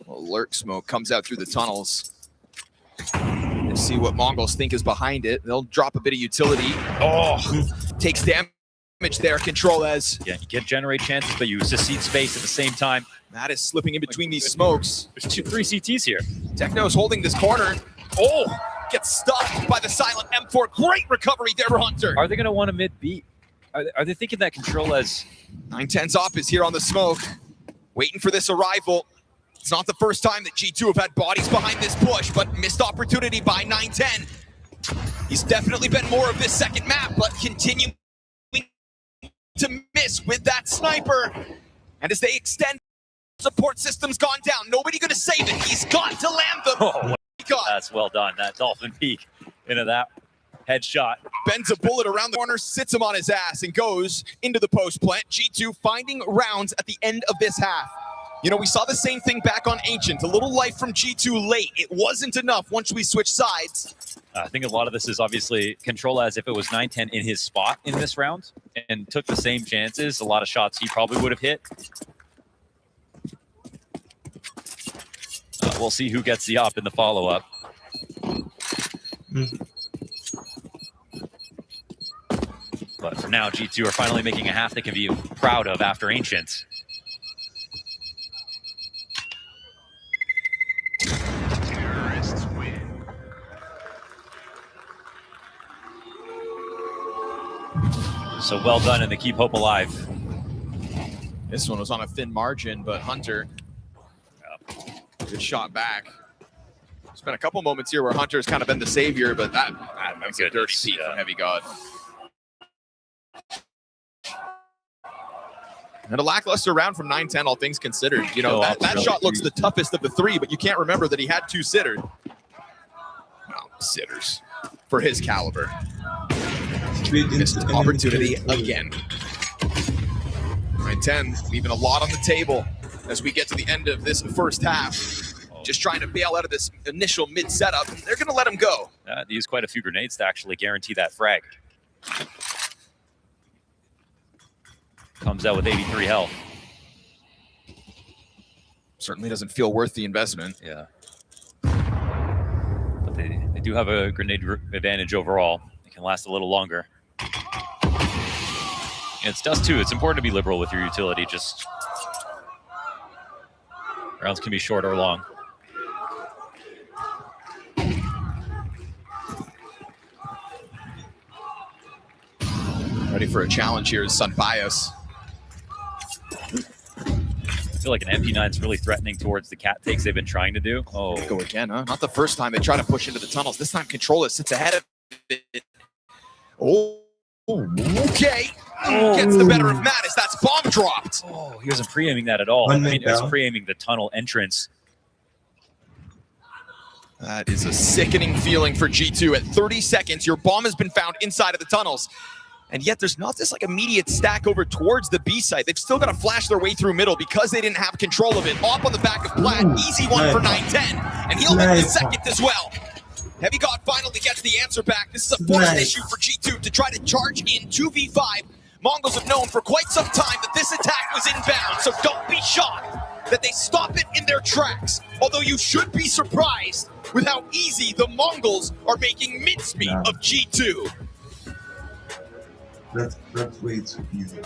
Well, lurk smoke comes out through the tunnels. Let's see what Mongols think is behind it. They'll drop a bit of utility. Oh, takes damage there. Control as. Yeah, you can generate chances, but you secede space at the same time. That is slipping in between these smokes. There's 3 CTs here. Techno's holding this corner. Oh, gets stuffed by the silent M4. Great recovery there, Hunter. Are they going to want a mid beat? Are they thinking that Control as 9-10's off is here on the smoke, waiting for this arrival. It's not the first time that G2 have had bodies behind this push, but missed opportunity by 9-10. He's definitely been more of this second map, but continuing to miss with that sniper. And as they extend, support system's gone down. Nobody gonna save it. He's got to land them. Oh, that's well done. That Dolphin peek into that headshot. Bends a bullet around the corner, sits him on his ass, and goes into the post plant. G2 finding rounds at the end of this half. You know, we saw the same thing back on Ancient. A little life from G2 late. It wasn't enough once we switched sides. I think a lot of this is obviously Control as if it was 9-10 in his spot in this round and took the same chances. A lot of shots he probably would have hit. We'll see who gets the op in the follow-up. But for now, G2 are finally making a half they can be proud of after Ancient. So well done, and they keep hope alive. This one was on a thin margin, but Hunter, good shot back. There's been a couple moments here where Hunter's kind of been the savior, but that's a dirty peek from Heavy God. And a lackluster round from 9-10, all things considered. You know, that shot looks the toughest of the 3, but you can't remember that he had 2 sittered. Well, sitters for his caliber. Missed opportunity again. 9-10, leaving a lot on the table as we get to the end of this first half. Just trying to bail out of this initial mid setup. They're going to let him go. They used quite a few grenades to actually guarantee that frag. Comes out with 83 health. Certainly doesn't feel worth the investment. Yeah. But they do have a grenade advantage overall. It can last a little longer. It's Dust too. It's important to be liberal with your utility. Just rounds can be short or long. Ready for a challenge here is Sun Bias. I feel like an MP9 is really threatening towards the cat takes they've been trying to do. Oh, go again, huh? Not the first time they try to push into the tunnels. This time Controller sits ahead of it. Oh, okay. Gets the better of Mattis. That's bomb dropped. Oh, he wasn't pre-aiming that at all. I mean, it was pre-aiming the tunnel entrance. That is a sickening feeling for G2. At 30 seconds, your bomb has been found inside of the tunnels. And yet there's not this like immediate stack over towards the B site. They've still got to flash their way through middle because they didn't have control of it. Off on the back of Platt. Easy one for 9-10. And he'll make the second as well. Heavy God finally gets the answer back. This is a forced issue for G2 to try to charge in 2v5. Mongols have known for quite some time that this attack was inbound. So don't be shocked that they stop it in their tracks. Although you should be surprised with how easy the Mongols are making mincemeat of G2. That's way too easy.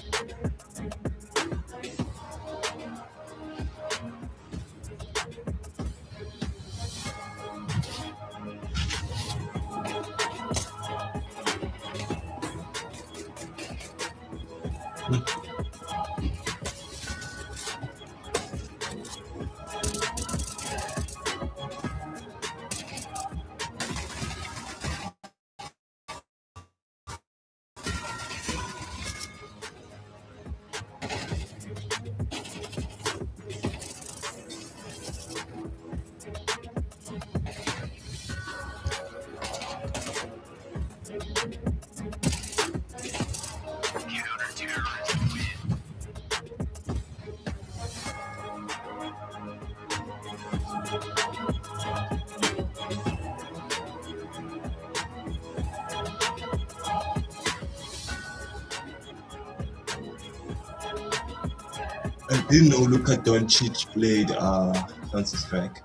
I didn't know Luka Doncic played Counter-Strike.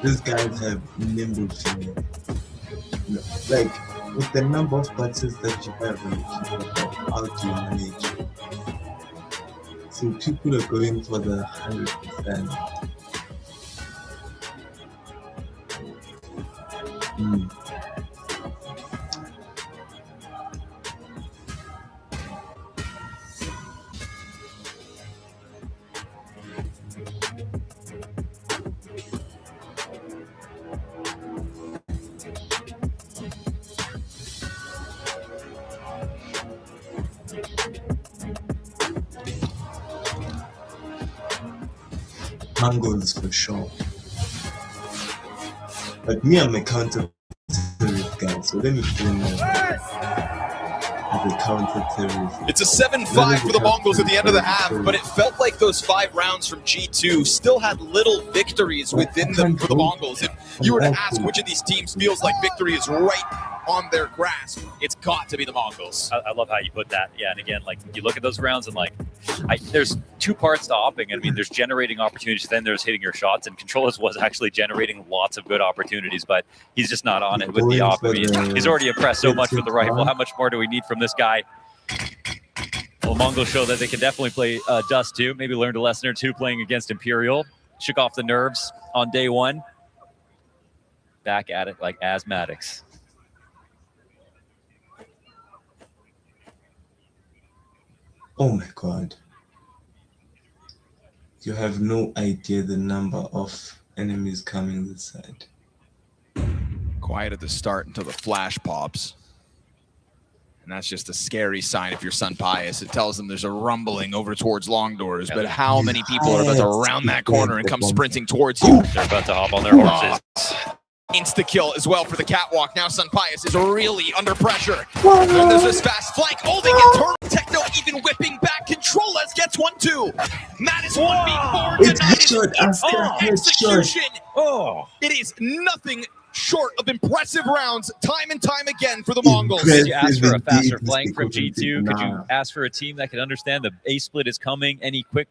These guys have nimble feeling. Like, with the number of buttons that you have on the keyboard, how do you manage? So people are going for the 100%. MongolZ for sure. But me, I'm a counter-terrorist guy, so let me play now as a counter-terrorist. It's a 7-5 for the Mongols at the end of the half, but it felt like those 5 rounds from G2 still had little victories within them for the Mongols. If you were to ask which of these teams feels like victory is right on their grasp, it's got to be the Mongols. I love how you put that. Yeah, and again, like you look at those rounds and like, there's 2 parts to opping. I mean, there's generating opportunities, then there's hitting your shots, and Controllers was actually generating lots of good opportunities, but he's just not on it with the op. I mean, he's already impressed so much with the rifle. How much more do we need from this guy? Well, Mongols show that they can definitely play Dust too. Maybe learned a lesson or two playing against Imperial. Shook off the nerves on day 1. Back at it like asthmatics. Oh my god. You have no idea the number of enemies coming this side. Quiet at the start until the flash pops. And that's just a scary sign if you're Sun Pius. It tells them there's a rumbling over towards long doors. But how many people are about to round that corner and come sprinting towards you? They're about to hop on their horses. Insta-kill as well for the catwalk. Now Sun Pius is really under pressure. And there's this fast flank. Oh, they get turned. Techno even whipping back. ControlZ gets 1-2. Matt is 1v4 denied. Execution. It is nothing short of impressive rounds time and time again for the Mongols. Could you ask for a faster flank from G2? Could you ask for a team that can understand the A split is coming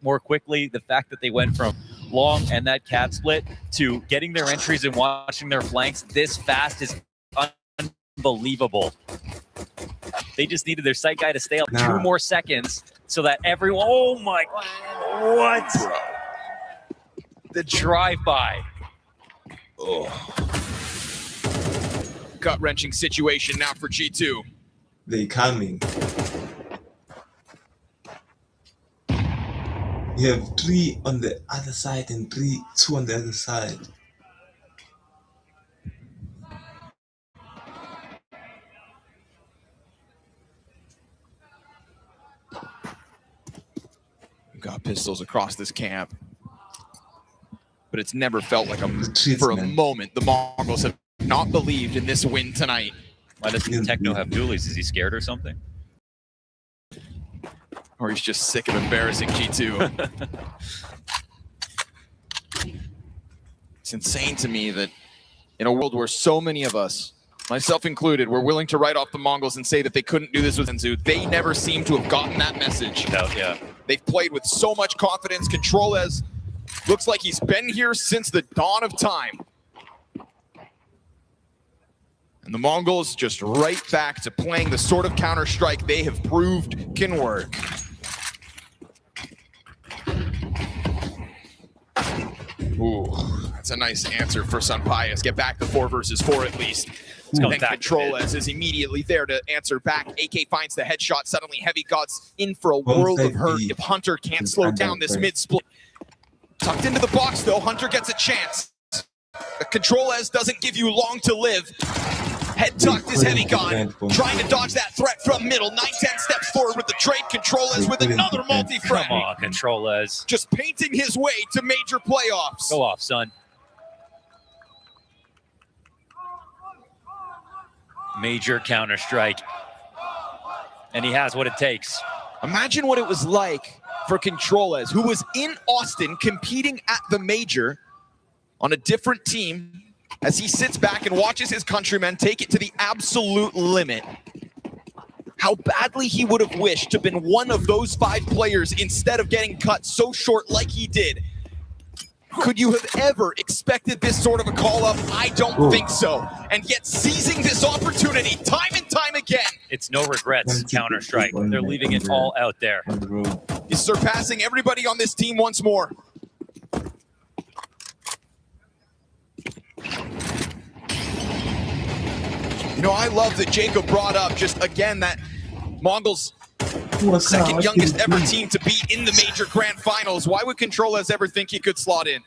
more quickly? The fact that they went from long and that cat split to getting their entries and watching their flanks this fast is unbelievable. They just needed their sight guy to stay up 2 more seconds so that everyone, oh my, what? The drive-by. Gut-wrenching situation now for G2. They coming. You have 3 on the other side and 2 on the other side. We've got pistols across this camp. But it's never felt like for a moment the Mongols have not believed in this win tonight. Why doesn't Techno have dualies? Is he scared or something? Or he's just sick of embarrassing G2. It's insane to me that in a world where so many of us, myself included, were willing to write off the Mongols and say that they couldn't do this with Zenzu, they never seem to have gotten that message. Yeah. They've played with so much confidence. ControlZ looks like he's been here since the dawn of time. And the Mongols just right back to playing the sort of Counter-Strike they have proved can work. Ooh, that's a nice answer for Sun Pius. Get back to 4 versus 4 at least. And then ControlZ is immediately there to answer back. AK finds the headshot. Suddenly Heavy God's in for a world of hurt if Hunter can't slow down this mid-split. Tucked into the box though, Hunter gets a chance. ControlZ doesn't give you long to live. Head tucked is Heavy God, trying to dodge that threat from middle. 9-10 steps forward with the trade. ControlZ with another multi-frag. Come on, ControlZ. Just painting his way to major playoffs. Go off, son. Major Counter-Strike. And he has what it takes. Imagine what it was like for ControlZ, who was in Austin competing at the Major on a different team, as he sits back and watches his countrymen take it to the absolute limit. How badly he would have wished to have been one of those 5 players instead of getting cut so short like he did. Could you have ever expected this sort of a call-up? I don't think so. And yet seizing this opportunity time and time again. It's no regrets, Counter-Strike. They're leaving it all out there. He's surpassing everybody on this team once more. You know, I love that Jacob brought up just again that Mongols second youngest ever team to beat in the Major Grand Finals. Why would ControlZ ever think he could slot in?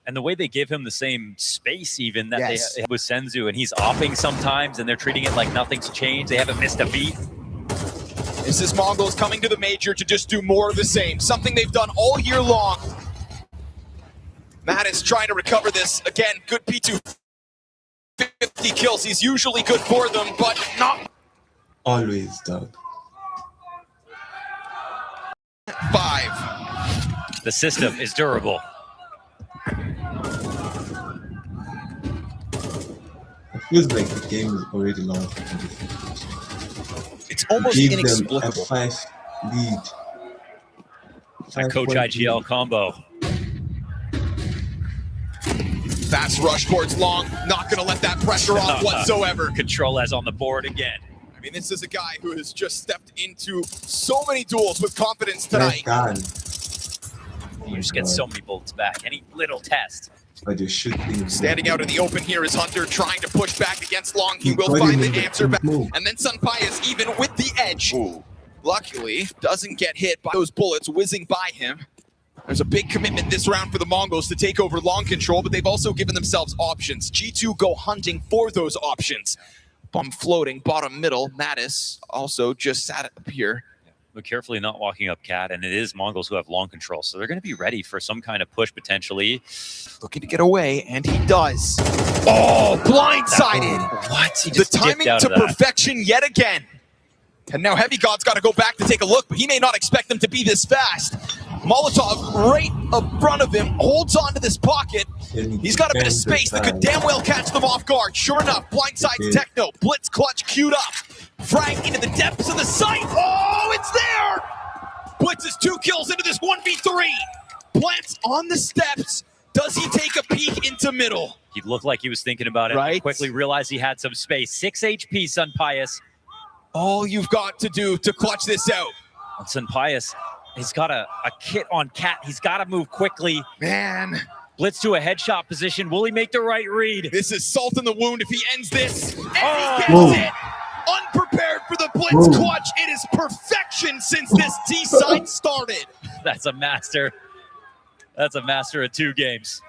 And the way they give him the same space even that they have with Senzu, and he's opping sometimes and they're treating it like nothing's changed. They haven't missed a beat. This is Mongols coming to the Major to just do more of the same. Something they've done all year long. Matt is trying to recover this. Again, good P2. 50 kills. He's usually good for them, but not always, Doug. 5. The system is durable. It feels like the game is already lost. It's almost inexplicable. Them a 5 lead. That Coach IGL combo. Fast rush towards long, not going to let that pressure off whatsoever. ControlZ on the board again. I mean, this is a guy who has just stepped into so many duels with confidence tonight. You just get so many bullets back. Any little test. But you should be standing out in the open here is Hunter trying to push back against long. He will find the answer back. And then Sun Pius even with the edge. Luckily, doesn't get hit by those bullets whizzing by him. There's a big commitment this round for the Mongols to take over long control, but they've also given themselves options. G2 go hunting for those options. Bomb floating, bottom middle. Mattis also just sat up here. But carefully not walking up Cat, and it is Mongols who have long control, so they're going to be ready for some kind of push potentially. Looking to get away, and he does. Oh, blindsided. What? He The just timing dipped out to of that. perfection yet again. And now Heavy God's got to go back to take a look, but he may not expect them to be this fast. Molotov right up front of him, holds on to this pocket. He's got a bit of space that could damn well catch them off guard. Sure enough, blindsides Techno, blitz clutch queued up. Frag into the depths of the site. Oh, it's there! Blitzes 2 kills into this 1v3. Plants on the steps. Does he take a peek into middle? He looked like he was thinking about it. Right. He quickly realized he had some space. 6 HP, Sun Pius. All you've got to do to clutch this out. And Sun Pius, he's got a kit on Cat. He's got to move quickly. Man. Blitz to a headshot position. Will he make the right read? This is salt in the wound if he ends this. And Oh. he gets it. Unprepared for the blitz clutch. It is perfection since this D-side started. That's a master. That's a master of 2 games.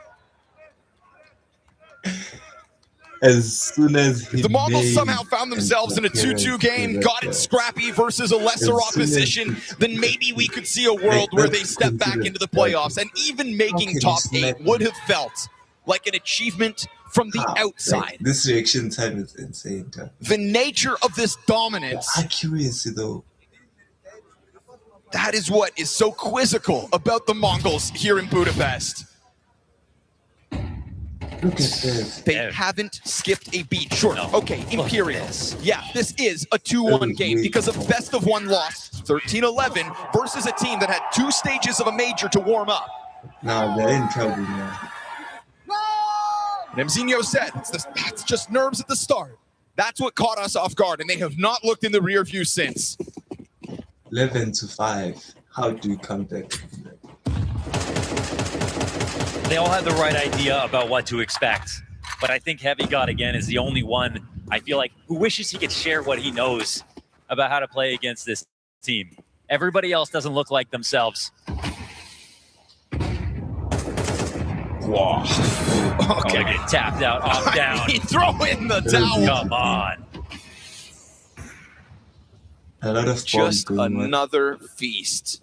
As soon as The Mongols somehow found themselves in a 2-2 game, got it scrappy versus a lesser opposition, then maybe we could see a world where they step back into the playoffs, and even making top 8 would have felt like an achievement from the outside. This reaction time is insane. The nature of this dominance, Accuracy though. that is what is so quizzical about the Mongols here in Budapest. Look at this. They haven't skipped a beat. Sure, okay, Imperial. Yeah, this is a 2-1 game because of best of 1 loss, 13-11, versus a team that had 2 stages of a major to warm up. Nah, they're in trouble now. And Mzinho said, that's just nerves at the start. That's what caught us off guard, and they have not looked in the rear view since. 11-5. How do you come back? They all had the right idea about what to expect. But I think Heavy God, again, is the only one, I feel like, who wishes he could share what he knows about how to play against this team. Everybody else doesn't look like themselves. Whoa. Okay. Get tapped out, off down. He throw in the towel. Come on. A lot of Just another feast.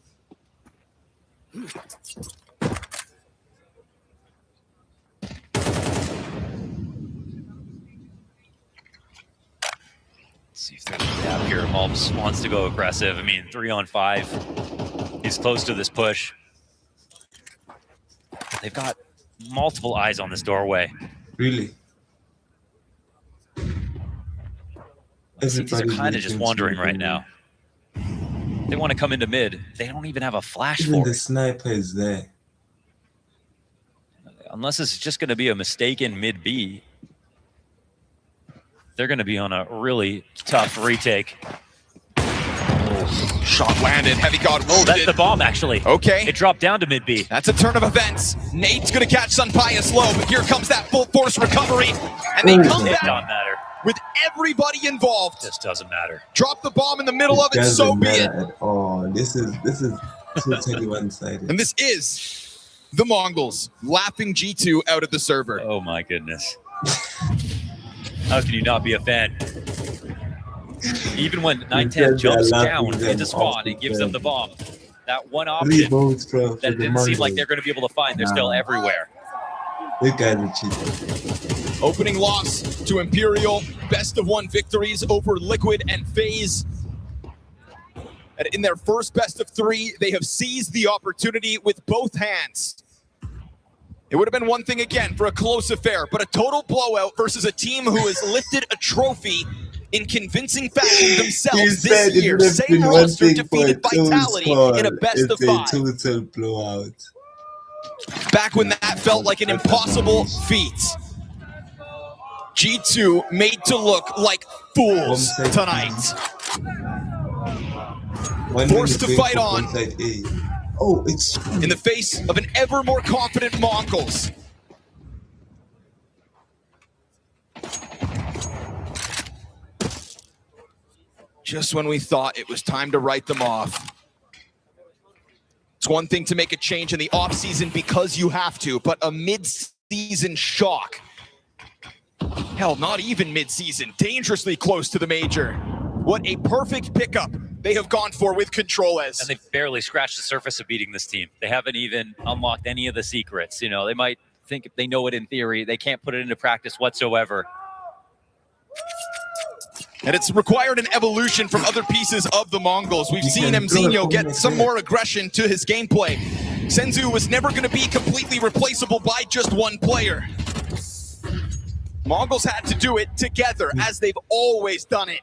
See if there's a gap here. Malbs wants to go aggressive. I mean, 3-on-5. He's close to this push. They've got multiple eyes on this doorway. Really? These are kind of just wandering right now. They want to come into mid. They don't even have a flash Even for the it. sniper is there. Unless it's just going to be a mistaken mid B. They're going to be on a really tough retake. Shot landed. Heavy God wounded. Oh, that's the bomb, actually. Okay. It dropped down to mid B. That's a turn of events. Nate's going to catch Sun Pius low, but here comes that full force recovery. And they come It back doesn't matter. with everybody involved. This doesn't matter. Drop the bomb in the middle of it, so be it. At all. This is totally one-sided. And this is the Mongols laughing G2 out of the server. Oh my goodness. How can you not be a fan? Even when 910 jumps down into spawn and gives them the bomb, that one option that it didn't seem like they're going to be able to find, they're still everywhere. These guys are cheating. Opening loss to Imperial, best of 1 victories over Liquid and FaZe. And in their first best of 3, they have seized the opportunity with both hands. It would have been one thing again for a close affair, but a total blowout versus a team who has lifted a trophy in convincing fashion themselves this year. Same roster defeated Vitality in a best of 5. Total blowout. Back when that felt like an impossible feat. G2 made to look like fools tonight. Forced to fight on in the face of an ever more confident Mongols. Just when we thought it was time to write them off. It's one thing to make a change in the offseason because you have to, but a mid-season shock. Hell, not even mid-season, dangerously close to the major. What a perfect pickup they have gone for with MongolZ. And they've barely scratched the surface of beating this team. They haven't even unlocked any of the secrets. You know, they might think they know it in theory. They can't put it into practice whatsoever. And it's required an evolution from other pieces of the Mongols. We've seen MZ get some more aggression to his gameplay. Senzu was never going to be completely replaceable by just one player. Mongols had to do it together, as they've always done it.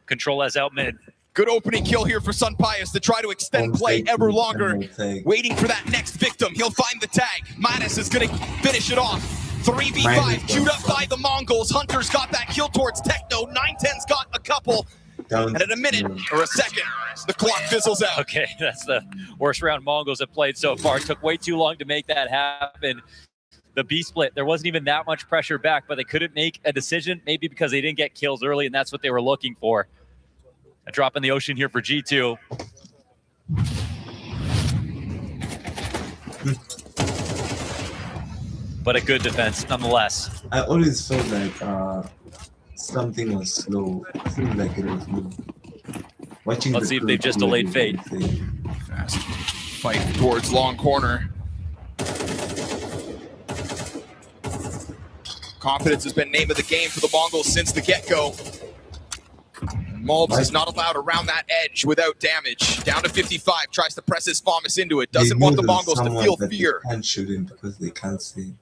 MongolZ out mid. Good opening kill here for Sunpius to try to extend play ever longer. Waiting for that next victim. He'll find the tag. Mattis is going to finish it off. 3v5 queued up by the Mongols. Hunter's got that kill towards Techno. 910's got a couple. And at a minute or a second, the clock fizzles out. Okay, that's the worst round Mongols have played so far. It took way too long to make that happen. The B split, there wasn't even that much pressure back, but they couldn't make a decision, maybe because they didn't get kills early, and that's what they were looking for. A drop in the ocean here for G2. But a good defense nonetheless. I always felt like something was slow. It seemed like it was slow. Watching Let's see if they've just delayed fate. Fast fight towards long corner. Confidence has been name of the game for the Mongols since the get-go. MongolZ is not allowed around that edge without damage. Down to 55, tries to press his FAMAS into it. Doesn't want the Mongols to feel fear. They can't shoot him because they can't see.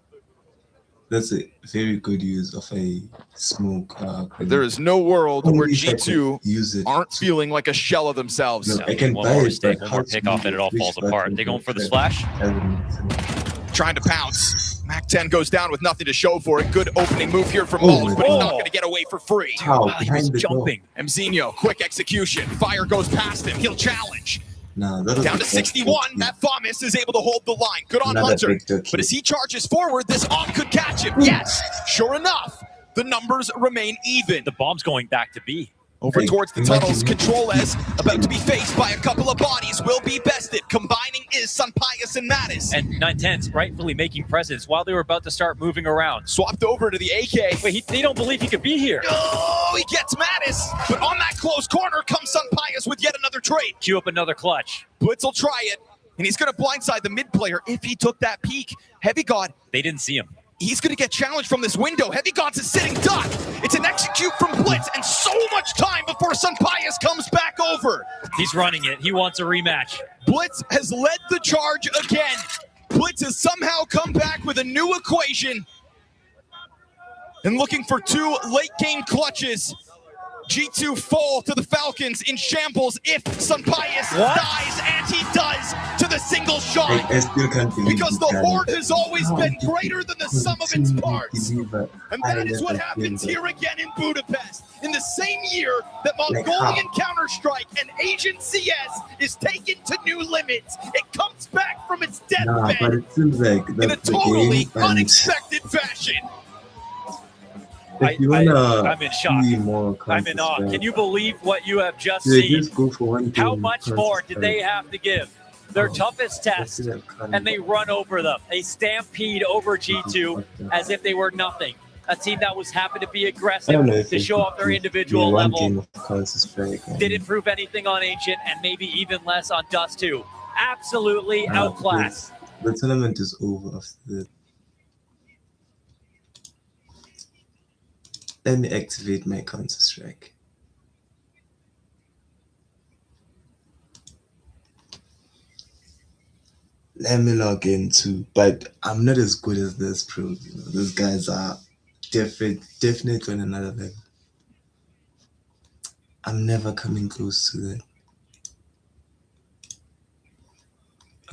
That's a very good use of a smoke. There is no world where G2 aren't feeling like a shell of themselves. No, I can one buy more it, mistake, but one more pickoff, and it all falls apart. They going for the splash? Trying to pounce. Mac 10 goes down with nothing to show for it. Good opening move here from MongolZ, but he's not going to get away for free. Wow, He was jumping. MZ, quick execution. Fire goes past him. He'll challenge. No, Down to 61. That FAMAS is able to hold the line. Good on Hunter. But as he charges forward, this AWP could catch him. Yes, sure enough, the numbers remain even. The bomb's going back to B. Over towards the tunnels, MongolZ about to be faced by a couple of bodies, will be bested. Combining is Sunpius and Mattis. And 910's rightfully making presence while they were about to start moving around. Swapped over to the AK. Wait, they don't believe he could be here. Oh, he gets Mattis. But on that close corner comes Sunpius with yet another trade. Cue up another clutch. Blitz will try it, and he's going to blindside the mid player if he took that peek. Heavy God. They didn't see him. He's going to get challenged from this window. Heavy God's a sitting duck. It's an execute from Blitz, and so much time before Sunpius comes back over. He's running it. He wants a rematch. Blitz has led the charge again. Blitz has somehow come back with a new equation and looking for two late-game clutches. G2 fall to the Falcons in shambles if Sunpius dies, and he does to the single shot. I still can't believe Because the horde has always been greater than the sum of its parts. And that is what happens here again in Budapest. In the same year that Mongolian Counter-Strike and Asian CS is taken to new limits, it comes back from its deathbed but it seems like in a totally unexpected fashion. I'm in shock. I'm in awe. Can you believe what you have just seen? How much more did they have to give? Their toughest test, and they run over them. They stampede over G2 as if they were nothing. A team that was happy to be aggressive to show off their individual level. Didn't prove anything on Ancient, and maybe even less on Dust 2. Absolutely outclassed. The tournament is over after that. Let me activate my Counter-Strike. Let me log in too, but I'm not as good as this pro. You know, these guys are definitely on another level. I'm never coming close to that.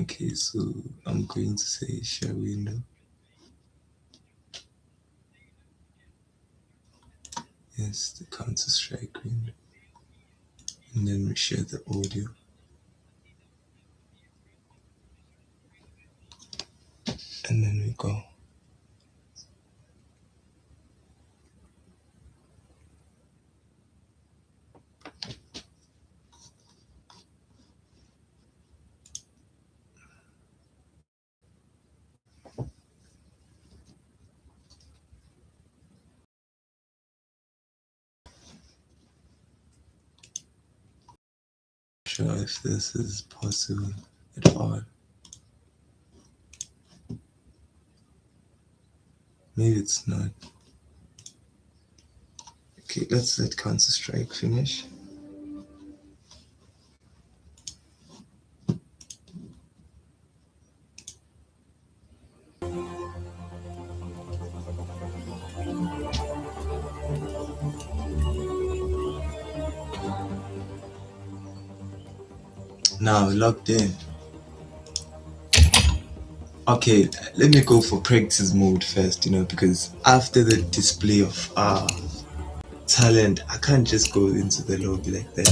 Okay, so I'm going to say share window. Yes, the Counter-Strike window. And then we share the audio. And then we go. sure if this is possible at all. Maybe it's not. Okay, let's let Counter-Strike finish. Now logged in. Okay, let me go for practice mode first, because after the display of talent, I can't just go into the lobby like that.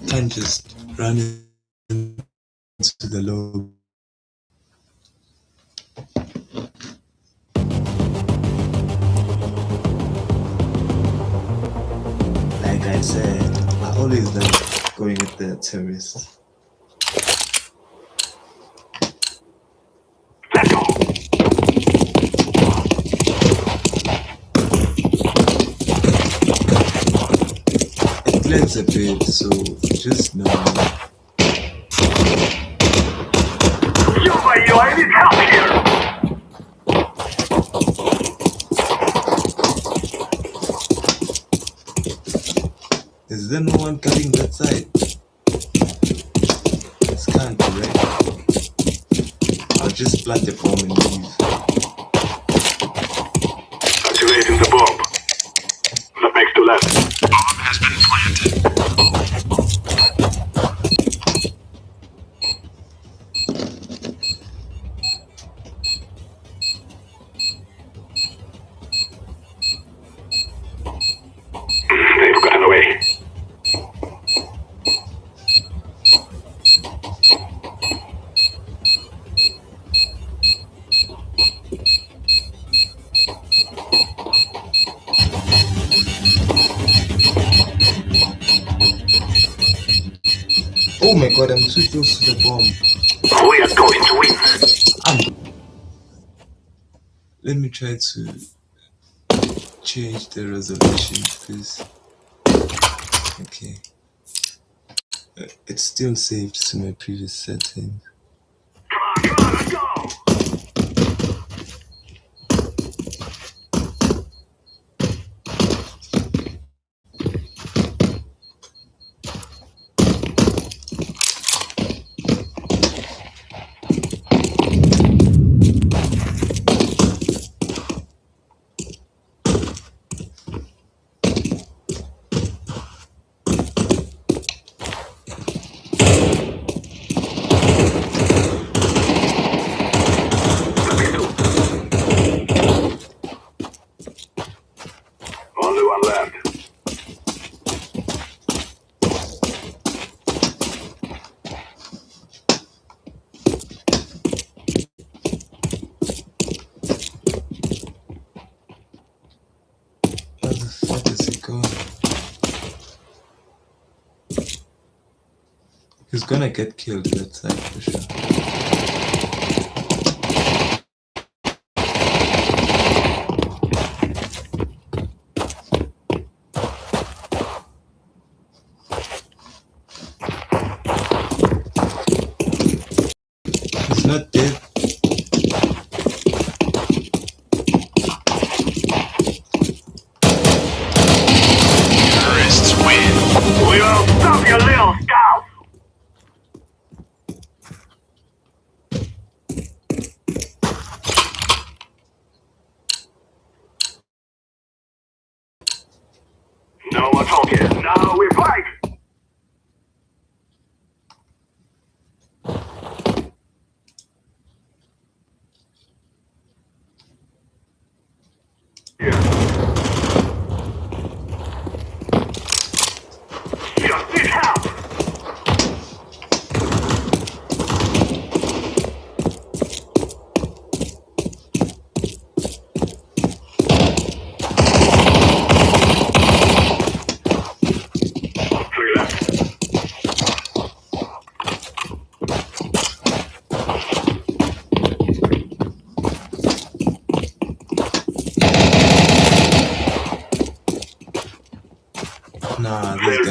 Can't just run into the lobby. Like I said, I always like going at the terrorists. It lags a bit, so just know. I need help here! Is there no one cutting that side? This can't be right. I'll just plant the bomb and leave. Activating the bomb. That makes the left. Bomb has been planted. They've gotten away. Oh my god, I'm too close to the bomb. We are going to win. Let me try to change the resolution, please. Okay. It's still saved to my previous settings. Come on, let's go! Only one left. Where the fuck is he going? He's gonna get killed that side for sure. He's not dead. Terrorists win. We will stop your little scout. No more talking. Now we fight. Just need help.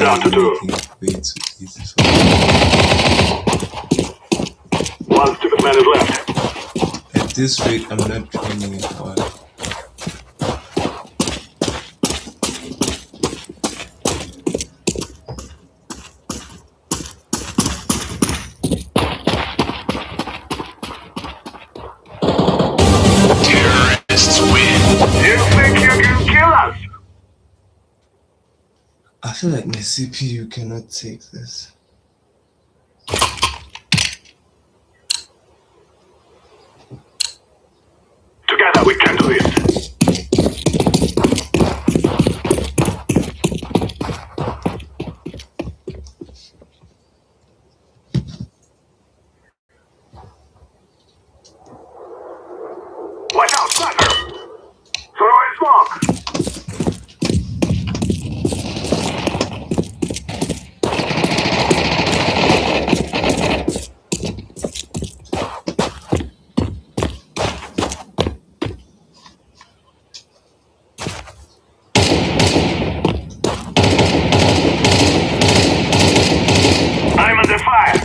down to 2. Way too easy for me. 1 stupid man is left. At this rate, I'm not training it hard. Terrorists win. You think you can kill us? I feel like my CPU cannot take this. Together we can do this. Watch out, sniper! Throw in smoke! I'm under fire!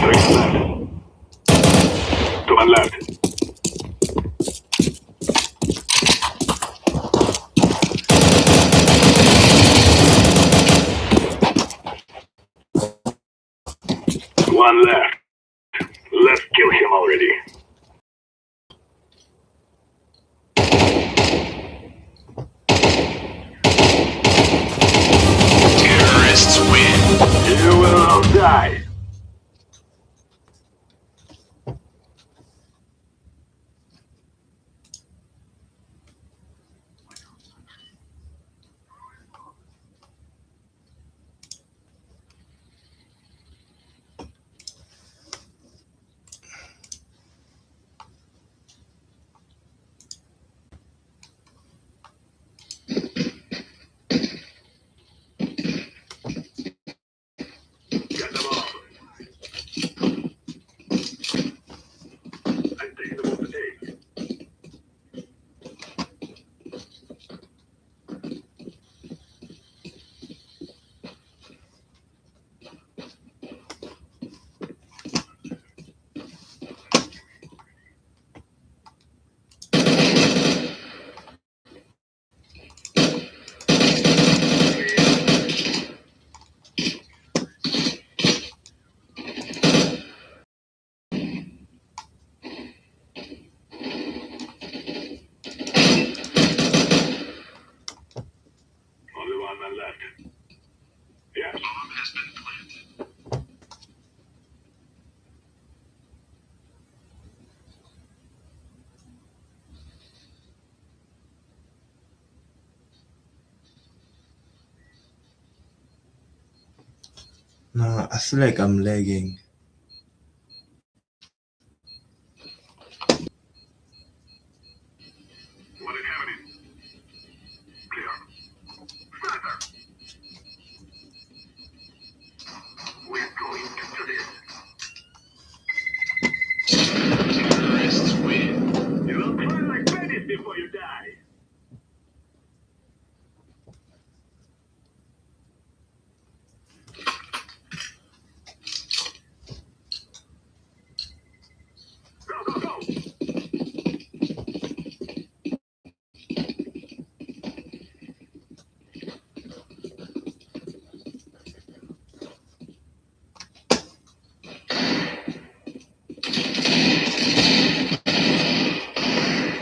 3 left. 2 men left. One left. Let's kill him already. Terrorists win. You will all die. Get them off. I'm taking them off the tape. Only 1 man left. Yeah. Bomb has been planted. No, I feel like I'm lagging. What is happening? Clear. Sniper! We're going to do this. Terrorists win. You will cry like babies before you die. Go, go, go!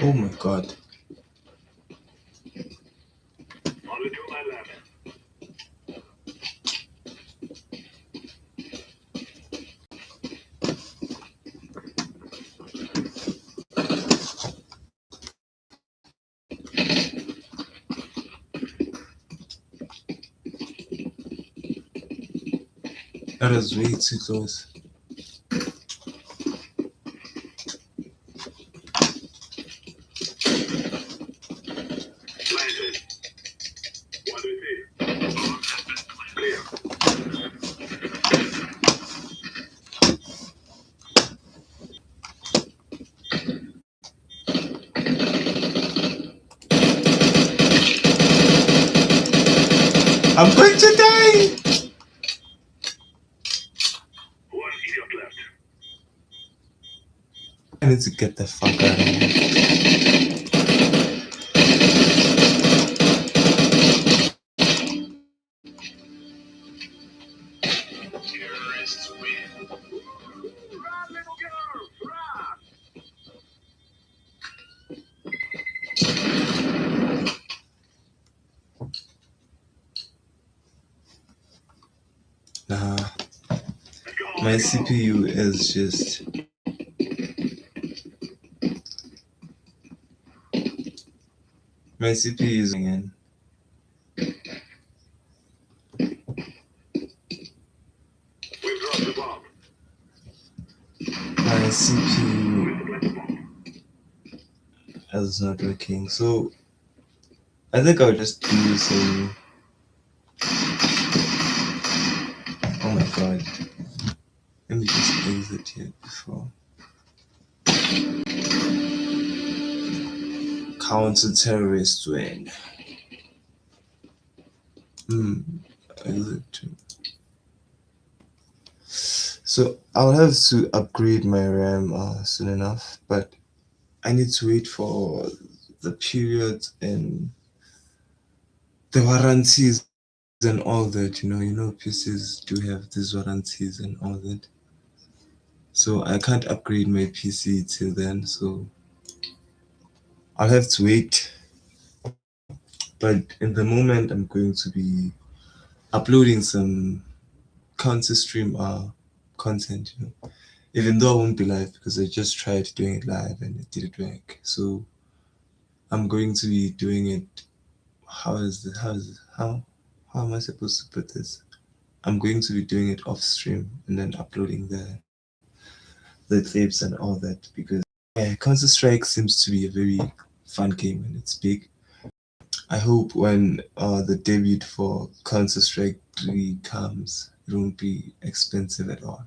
Oh my god. Only 2 men left. That is way too close. Planted. 1, 2, 3. Bomb has been planted. Clear. I'm going to die. One idiot left. I need to get the fuck out of here. Terrorists win. Run, little girl, run! Nah, my CPU is just. My CPU is again. We've dropped the bomb. My CPU is not working, so I think I'll just do some. Oh my god. Let me just exit here before. Counter-terrorist win. Exit too. So I'll have to upgrade my RAM soon enough, but I need to wait for the period and the warranties and all that. You know, PCs do have these warranties and all that. So I can't upgrade my PC till then. So I'll have to wait. But in the moment, I'm going to be uploading some counter-stream content. Even though I won't be live because I just tried doing it live and it didn't work. So I'm going to be doing it. How am I supposed to put this? I'm going to be doing it off stream and then uploading the clips and all that, because Counter-Strike seems to be a very fun game and it's big. I hope when the debut for Counter-Strike 3 comes, it won't be expensive at all.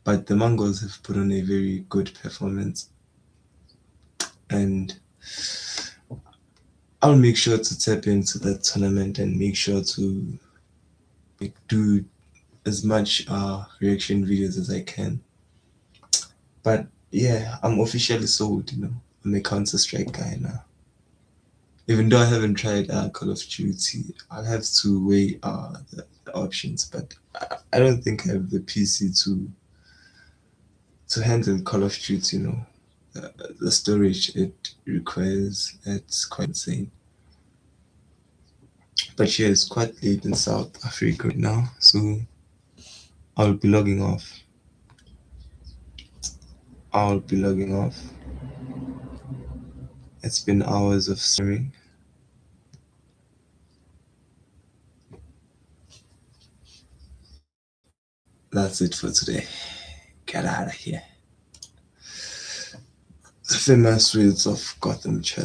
But the Mongols have put on a very good performance, and I'll make sure to tap into that tournament and make sure to do as much reaction videos as I can. But yeah, I'm officially sold, I'm a Counter-Strike guy now. Even though I haven't tried Call of Duty, I'll have to weigh the options, but I don't think I have the PC to handle Call of Duty, the storage it requires, it's quite insane. But yeah, it's quite late in South Africa right now, so I'll be logging off. It's been hours of streaming. That's it for today. Get out of here. The famous words of Gotham Chess.